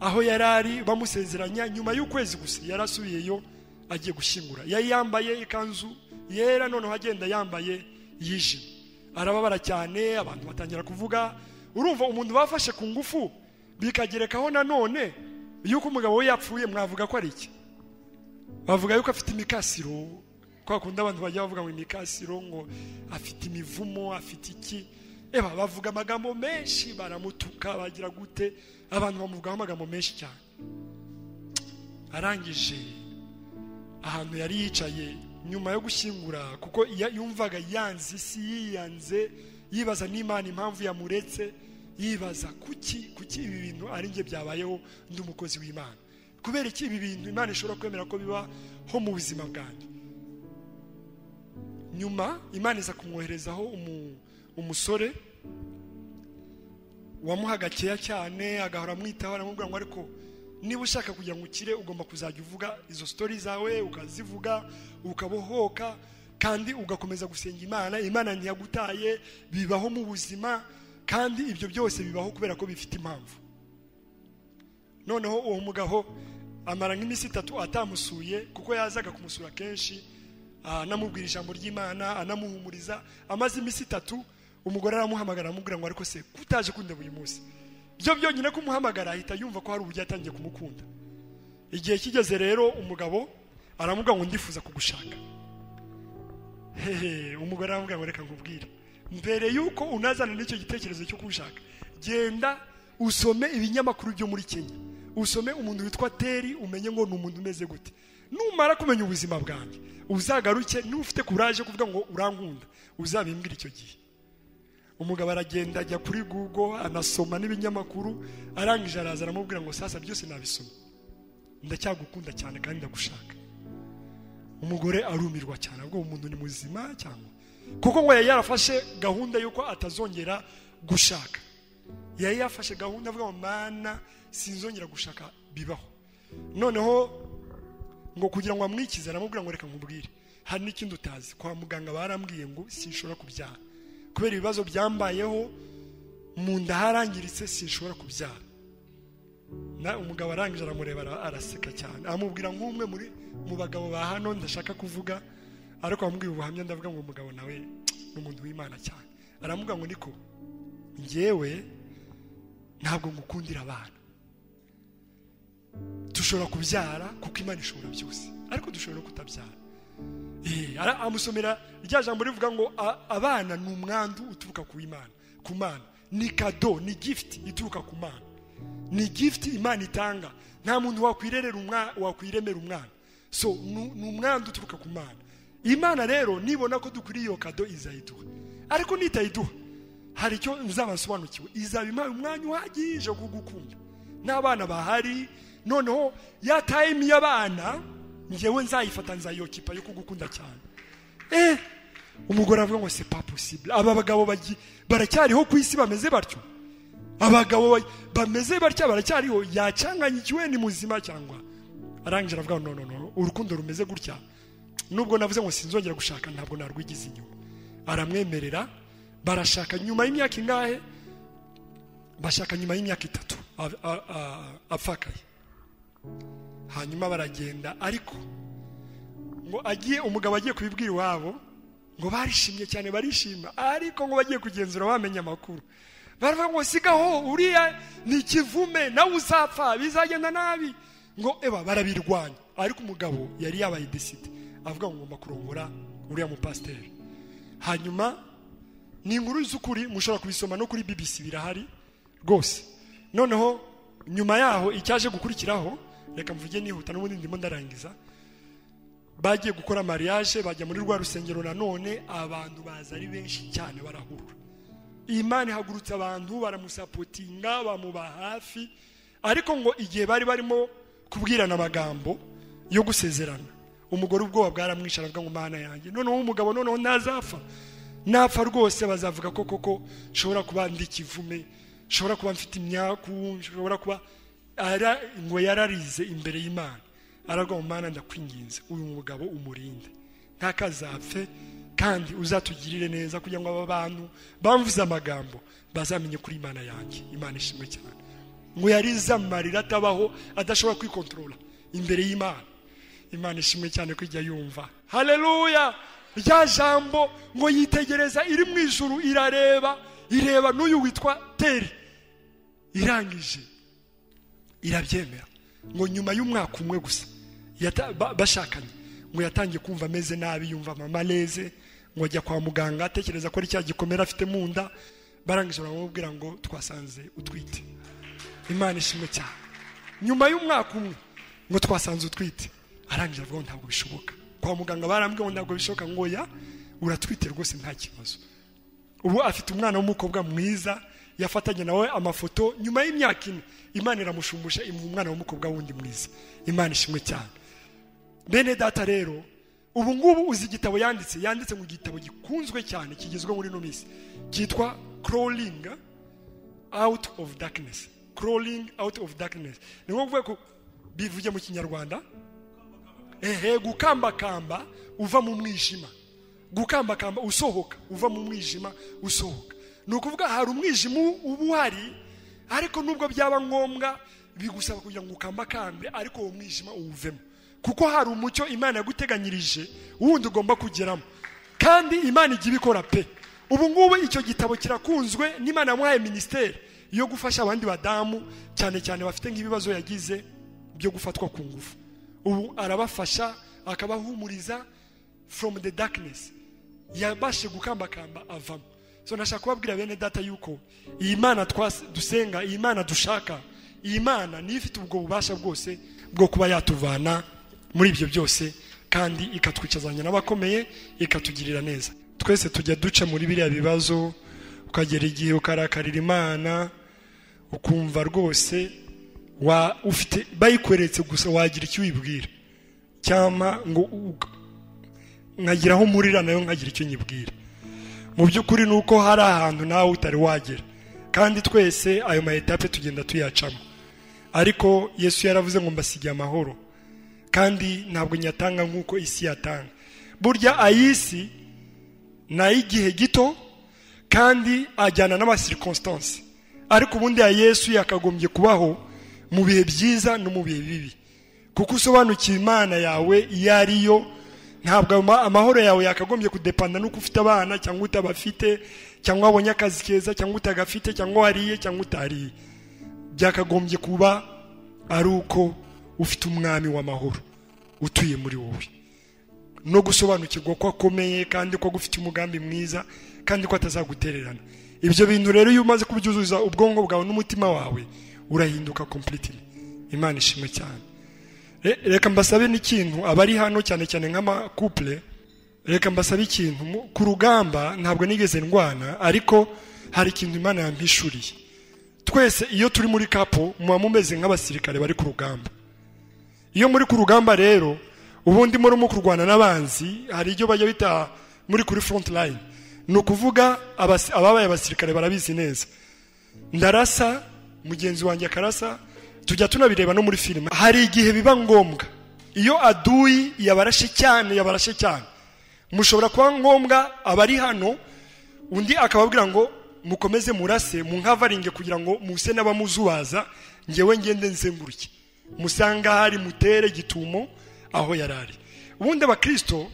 aho yarari bamusezeranya, nyuma y'ukwezi gusa yarasubiyeyo agiye gushyingura. Yambaye ikanzu yera, noneho agenda yambaye yijimye. Arababara cyane, abantu batangira kuvuga. Urumva umuntu bafashe ku ngufu bikagerekaho nanone yuko umugabo we yapfuye, mwavuga ko ari iki? Bavuga yuko afite imikasiro, kwa kundi abantu bajya bavuga ngo imikasiro, ngo afite imivumo, afite iki. Bavuga amagambo menshi, baramutuka, bagira gute, abantu bamuvugaho amagambo menshi cyane. Arangije ahantu yari yicaye nyuma yo gushyingura, kuko yumvaga yanze isi, yiyanze, yibaza n'Imana impamvu yamuretse, yibaza kuki ibi bintu ari nge byabayeho ndi umukozi w'Imana, kubera iki ibi bintu Imana ishobora kwemera ko bibaho mu buzima bwanjye. Nyuma Imana iza kumwoherezaho umusore wamuha gakeya cyane, agahora amwitaho, aramubwira ngo ariko niba ushaka kugira ngo ukire ugomba kuzajya uvuga izo story zawe, ukazivuga ukabohoka, kandi ugakomeza gusenga Imana. Imana ntiyagutaye, bibaho mu buzima, kandi ibyo byose bibaho kubera ko bifite impamvu. Noneho uwo mugabo amara nk'iminsi 3 atamusuye, kuko yazaga kumusura kenshi, anamubwira ijambo ry'Imana, anamuhumuriza. Amaze iminsi 3 umugore aramuhamagara, amubwira ngo ariko se kutaje kundeba uyu munsi? Byo byonyine kumuhamagara ahita yumva ko hari uburyo atangiye kumukunda. Igihe kigeze rero umugabo aramubwira ngo ndifuza kugushaka. Umugore aramubwira ngo reka nkubwire, mbere yuko unazana n'icyo gitekerezo cyo kugushaka, genda usome ibinyamakuru byo muri Kenya, usome umuntu witwa Teri, umenye ngo ni umuntu umeze gute. Numara kumenya ubuzima bwanjye uzagaruke, n'ufite courage kuvuga ngo urankunda, uzabimbwira icyo gihe. Umugabo aragenda ajya kuri Google, anasoma n'ibinyamakuru. Arangije araza aramubwira ngo sasa byose nabisoma, ndacyagukunda cyane kandi ndagushaka. Umugore arumirwa cyane, ubwo umuntu ni muzima cyangwa, kuko ngo yarafashe gahunda yuko atazongera gushaka. Yafashe gahunda avuga ngo Mana sinzongera gushaka bibaho. Noneho ngo kugira ngo amwikize aramubwira ngo reka nkubwire, hari n'ikindi utazi, kwa muganga barambwiye ngo sinshobora kubyara, kubera ibibazo byambayeho mu nda harangiritse, sinshobora kubyara. Umugabo arangije aramureba, araseka cyane, amubwira nk'umwe mu bagabo ba hano ndashaka kuvuga, ariko amubwira ubuhamya, ndavuga ngo umugabo nawe ni umuntu w'Imana cyane. Aramubwira ngo niko njyewe ntabwo ngukundira abana, dushobora kubyara kuko Imana ishobora byose, ariko dushobora kutabyara. Amusomera rya jambo rivuga ngo abana ni umwandu uturuka ku Imana, ku Mana, ni kado, ni gift ituruka ku Mana, ni gift Imana itanga. Nta muntu wakwiremera umwana, so ni umwandu uturuka ku Mana. Imana rero nibona ko dukwiriye iyo kado izayiduha, ariko nitayiduha hari icyo nzabasobanukiwe, izabima umwanya uhagije kugukunda n'abana bahari. Noneho ya time y'abana ngewe nzayifata, nzayokipa yo kugukunda cyane. Umugore avuga ngo c'est pas possible, aba bagabo baracyariho ku isi bameze batyo, abagabo bameze batya baracyariho, yacanganyikiwe ni muzima cyangwa? Arangije avuga no, urukundo rumeze gutya, nubwo navuze ngo sinzongera gushaka, ntabwo narwigize inyuma. Aramwemerera, barashaka nyuma y'imyaka ingahe? Bashaka nyuma y'imyaka 3 apfakaye. Hanyuma baragenda, ariko ngo umugabo agiye kubibwira iwabo, ngo barishimye cyane, barishima, ariko ngo bagiye kugenzura bamenya amakuru, baravuga ngo sigaho, uriya ni kivume, nawe uzapfa, bizagenda nabi. Ngo barabirwanya, ariko umugabo yari yabaye decide avuga ngo ngomba kurongora uriya mupasiteri. Hanyuma ni inkuru z'ukuri mushobora kubisoma no kuri BBC birahari rwose. Noneho nyuma yaho icyaje gukurikiraho, reka mvuge nihuta n'ubundi ndimo ndarangiza, bagiye gukora mariage, bajya muri rwa rusengero nanone, abantu baza ari benshi cyane barahurura. Imana ihagurutsa abantu baramusapotinga bamuba hafi, ariko ngo igihe bari barimo kubwirana amagambo yo gusezerana, umugore ubwoba bwaramwisha aravuga ngo Mana yanjye, noneho umugabo noneho nazapfa, napfa rwose bazavuga ko koko shobora kuba ndi kivume, shobora kuba mfite imyaku, shobora kuba ngo yararize imbere y'Imana. Aravuga ngo Mana ndakwinginze uyu mugabo umurinde ntakazapfe, kandi uzatugirire neza kugira ngo aba bantu bamvuze amagambo bazamenye kuri Imana yanjye. Imana ishimwe cyane. Ngo yariza amarira atabaho, adashobora kwikontrola imbere y'Imana. Imana ishimwe cyane ko ijya yumva. Haleluya! Rya jambo ngo yitegereza iri mu ijuru, ireba n'uyu witwa Teri, irangije irabyemera. Ngo nyuma y'umwaka umwe gusa bashakanye, ngo yatangiye kumva ameze nabi, yumva amaleze, ngo ajya kwa muganga atekereza ko ari cya gikomera afite mu nda. Barangije baramubwira ngo twasanze utwite. Imana ishimwe cyane. Nyuma y'umwaka umwe ngo twasanze utwite. Arangije avuga ngo ntabwo bishoboka. Kwa muganga barambwiye ngo ntabwo bishoboka, ngo ya uratwite rwose nta kibazo. Ubu afite umwana w'umukobwa mwiza, yafatanye nawe amafoto. Nyuma y'imyaka 4 Imana iramushumbusha imuha umwana w'umukobwa wundi mwiza. Imana ishimwe cyane. Bene data rero, ubu ngubu uzi igitabo yanditse mu gitabo gikunzwe cyane kigezwe muri no minsi, cyitwa Crawling Out of Darkness. Crawling Out of Darkness. Ni ngombwa ko bivuge mu Kinyarwanda, gukambakamba uva mu mwijima, gukambakamba usohoka uva mu mwijima usohoka. Ni ukuvuga hari umwijima ubu hari, ariko nubwo byaba ngombwa bigusaba kugira ngo ukambakambe, ariko uwo mwijima uwuvemo, kuko hari umucyo Imana yaguteganyirije wundi ugomba kugeramo, kandi Imana ijya ibikora pe. Ubu ngubu icyo gitabo kirakunzwe, n'Imana yamuhaye ministeri yo gufasha abandi badamu cyane cyane bafite nk'ibibazo yagize byo gufatwa ku ngufu. Ubu arabafasha akabahumuriza from the darkness, yabashe gukambakamba avamo. So nashaka kubabwira bene data yuko iyi Imana dusenga, iyi Imana dushaka, iyi Imana ni ifite ubwo bubasha bwose bwo kuba yatuvana muri ibyo byose, kandi ikatwicazanya n'abakomeye, ikatugirira neza. Twese tujya duca muri biriya bibazo, ukagera igihe ukarakarira Imana, ukumva rwose ufite bayikweretse gusa wagira icyo wibwira, cyama ngo nkagiraho murira nayo nkagira icyo nyibwira. Mu by'ukuri nuko hari ahantu nawe utari wagera, kandi twese ayo ma etape tugenda tuyacamo. Ariko Yesu yaravuze ngo mbasigiye amahoro, kandi ntabwo nyatanga nk'uko isi yatanga. Burya ayisi na igihe gito, kandi ajyana n'ama circonstances, ariko ubundi ya Yesu yakagombye kubaho mu bihe byiza no mu bihe bibi, kuko usobanukiye Imana yawe iyo ariyo. Ntabwo amahoro yawe yakagombye kudepanda nuko ufite abana cyangwa utabafite, cyangwa wabonye akazi keza cyangwa utagafite, cyangwa wariye cyangwa utariye. Byakagombye kuba ari uko ufite umwami w'amahoro utuye muri wowe, no gusobanukirwa ko akomeye, kandi ko gufite umugambi mwiza, kandi ko atazagutererana. Ibyo bintu rero iyo umaze kubyuzuza ubwonko bwawe n'umutima wawe, urahinduka completely. Imana ishimwe cyane. Reka mbasabe n'ikintu abari hano cyane cyane nk'ama couple, reka mbasabe ikintu. Ku rugamba ntabwo nigeze ndwana, ariko hari ikintu Imana yampishuriye. Twese iyo turi muri kapo muba mumeze nk'abasirikare bari ku rugamba. Iyo muri ku rugamba rero, ubundi muri kurwana n'abanzi, hari ibyo bajya bita muri kuri front line. Ni ukuvuga ababaye abasirikare barabizi neza. Ndarasa, mugenzi wanjye akarasa, tujya tunabireba no muri filime. Hari igihe biba ngombwa, iyo aduyi yabarashe cyane, mushobora kuba ngombwa abari hano, undi akababwira ngo mukomeze murase munkavaringe kugira ngo muse n'abamuzubaza, ngewe ngende nzenguruke musanga hari mutere gitumo aho yarari. Ubundi abakristo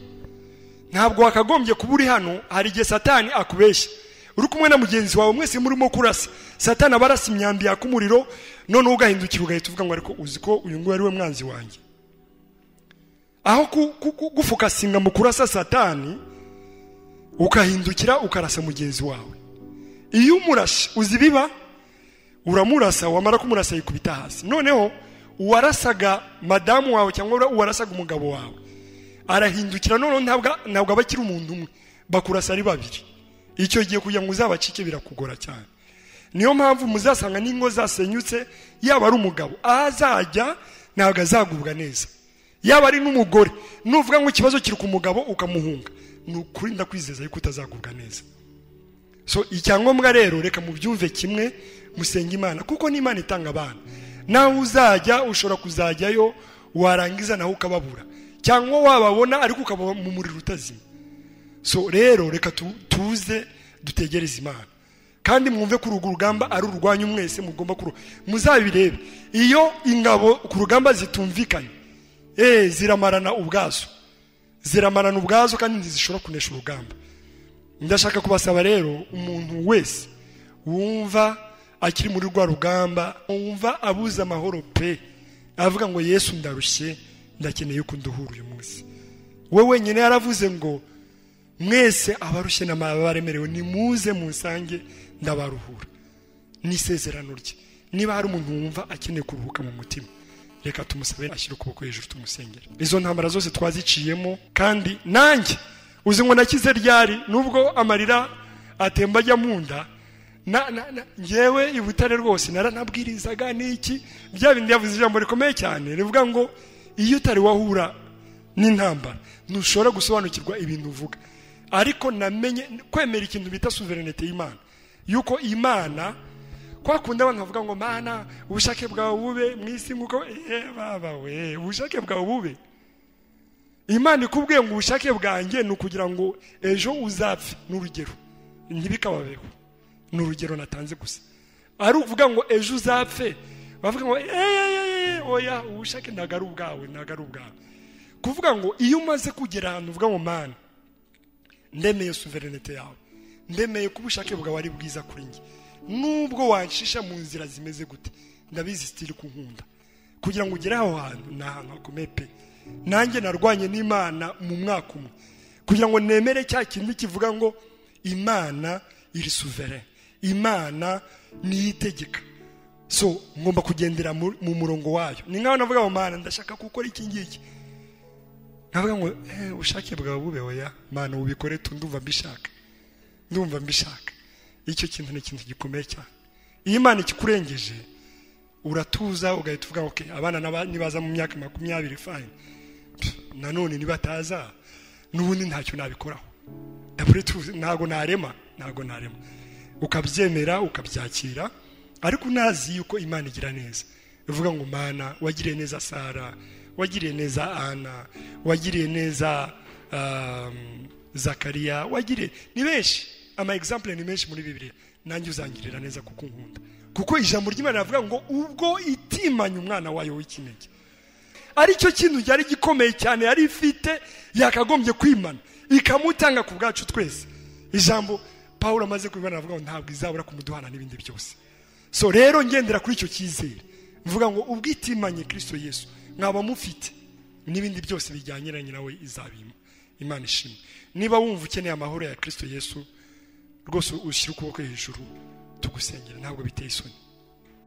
ntabwo wakagombye kuba uri hano. Hari igihe Satani akubeshya, uri kumwe na mugenzi wawe, mwese murimo kurasa, Satani abarasa imyambi yakumuriro, none ugahindukira ugahita uvuga ngo ariko uzi ko uyu nguyu ari we mwanzi wanjye. aho gufokasinga mu kurasa satani ukahindukira ukarasa mugenzi wawe. Iyo umurashe uzibiba uramurasa, wamara kumurasa yikubita hasi. Noneho uwarasaga madamu wawe cyangwa uwarasaga umugabo wawe arahindukira, noneho ntabwo abakira umuntu umwe, bakurasa ari babiri. Icyo gihe kugira ngo uzabacike birakugora cyane. Niyo mpamvu muzasanga n'ingo zasenyutse, yaba ari umugabo azajya ntabwo azagubwa neza, yaba ari n'umugore nuvuga ngo ikibazo kiri ku mugabo ukamuhunga, nukuri ndakwizeza yuko utazagubwa neza. So icyangombwa rero reka mubyumve kimwe, musenga Imana, kuko ni Imana itanga abana. Naho uzajya ushobora kuzajyayo warangiza naho ukababura, cyangwa wababona ariko ukaba mu muriro utazima. So rero reka tuze dutegereze Imana, kandi mwumve ko urugamba ari urwanyu mwese, mugomba muzabirebe. Iyo ingabo ku rugamba zitumvikanye ziramarana ubwazo kandi ntizishobora kunesha urugamba. Ndashaka kubasaba rero umuntu wese wumva akiri muri rwa rugamba, wumva abuze amahoro pe, avuga ngo Yesu ndarushye, ndakeneye ko nduhura uyu munsi. We wenyine yaravuze ngo mwese abarushye n'abaremerewe nimuze munsange ndabaruhura. Ni isezerano rye. Niba hari umuntu wumva akeneye kuruhuka mu mutima, reka tumusabe ashyire ukuboko hejuru tumusengere. Izo ntambara zose twaziciyemo, kandi nanjye uzi ngo nakize ryari, nubwo amarira atemba ajya mu nda, ngewe i Butare rwose naranabwirizaga n'iki, bya bindi yavuze ijambo rikomeye cyane rivuga ngo iyo utari wahura n'intambara ntushobora gusobanukirwa ibintu uvuga. Ariko namenye kwemera ikintu bita sovereignty y'Imana, yuko Imana kwa kundi abantu bavuga ngo Mana ubushake bwawe bube mu isi nguko baba we, ubushake bwawe bube. Imana ikubwiye ngo ubushake bwanjye ni ukugira ngo ejo uzapfe, n'urugero ntibikababeho, n'urugero natanze gusa. Ari uvuga ngo ejo uzapfe bavuga ngo oya ubushake ntago ari ubwawe. Kuvuga ngo iyo umaze kugera ahantu uvuga ngo Mana ndemeye sovereignty yawe, ndemeye ko ubushake bwawe ari bwiza kuri njye, nubwo wanshisha mu nzira zimeze gute, ndabizi stili kunkunda, kugira ngo ugere aho hantu ni ahantu hakomeye pe. Nanjye narwanye n'Imana mu mwaka umwe kugira ngo nemere cya kintu kivuga ngo Imana iri souverain, Imana ni itegeka. So ngomba kugendera mu murongo wayo. Ni nkaho navuga ngo Mana ndashaka gukora iki ngiki, navuga ngo ushake bwawe bube oya Mana ubikore ndumva mbishaka. Icyo kintu ni ikintu gikomeye cyane. Iyo Imana ikikurengeje uratuza ugahita uvuga okay, abana nibaza mu myaka 20 fine, nanone nibataza n'ubundi ntacyo nabikoraho, ntago narema, ukabyemera ukabyakira. Ariko unazi yuko Imana igira neza, uvuga ngo Mana wagiriye neza Sara, wagiriye neza Ana, wagiriye neza Zakariya, wagiriye ni benshi, ama example ni menshi muri Bibiliya. Nanjye uzangirira neza kuko nkunda, kuko ijambo ry'Imana rivuga ngo ubwo itimanye umwana wayo w'ikinege. Ari cyo kintu cyari gikomeye cyane yari ifite, yakagombye kwimana ikamutanga ku bwacu twese. Ijambo Paulo amaze kubibona avuga ngo ntabwo izabura kumuduhana n'ibindi byose. So rero ngendera kuri icyo cyizere, mvuga ngo ubwo itimanye Kristo Yesu nkaba mufite n'ibindi byose bijyanyiranye nawe izabima. Imana ishimwe. Niba wumva ukeneye amahoro ya Kristo Yesu, rwose ushyira ukuboko hejuru tugusengera, ntabwo biteye isoni.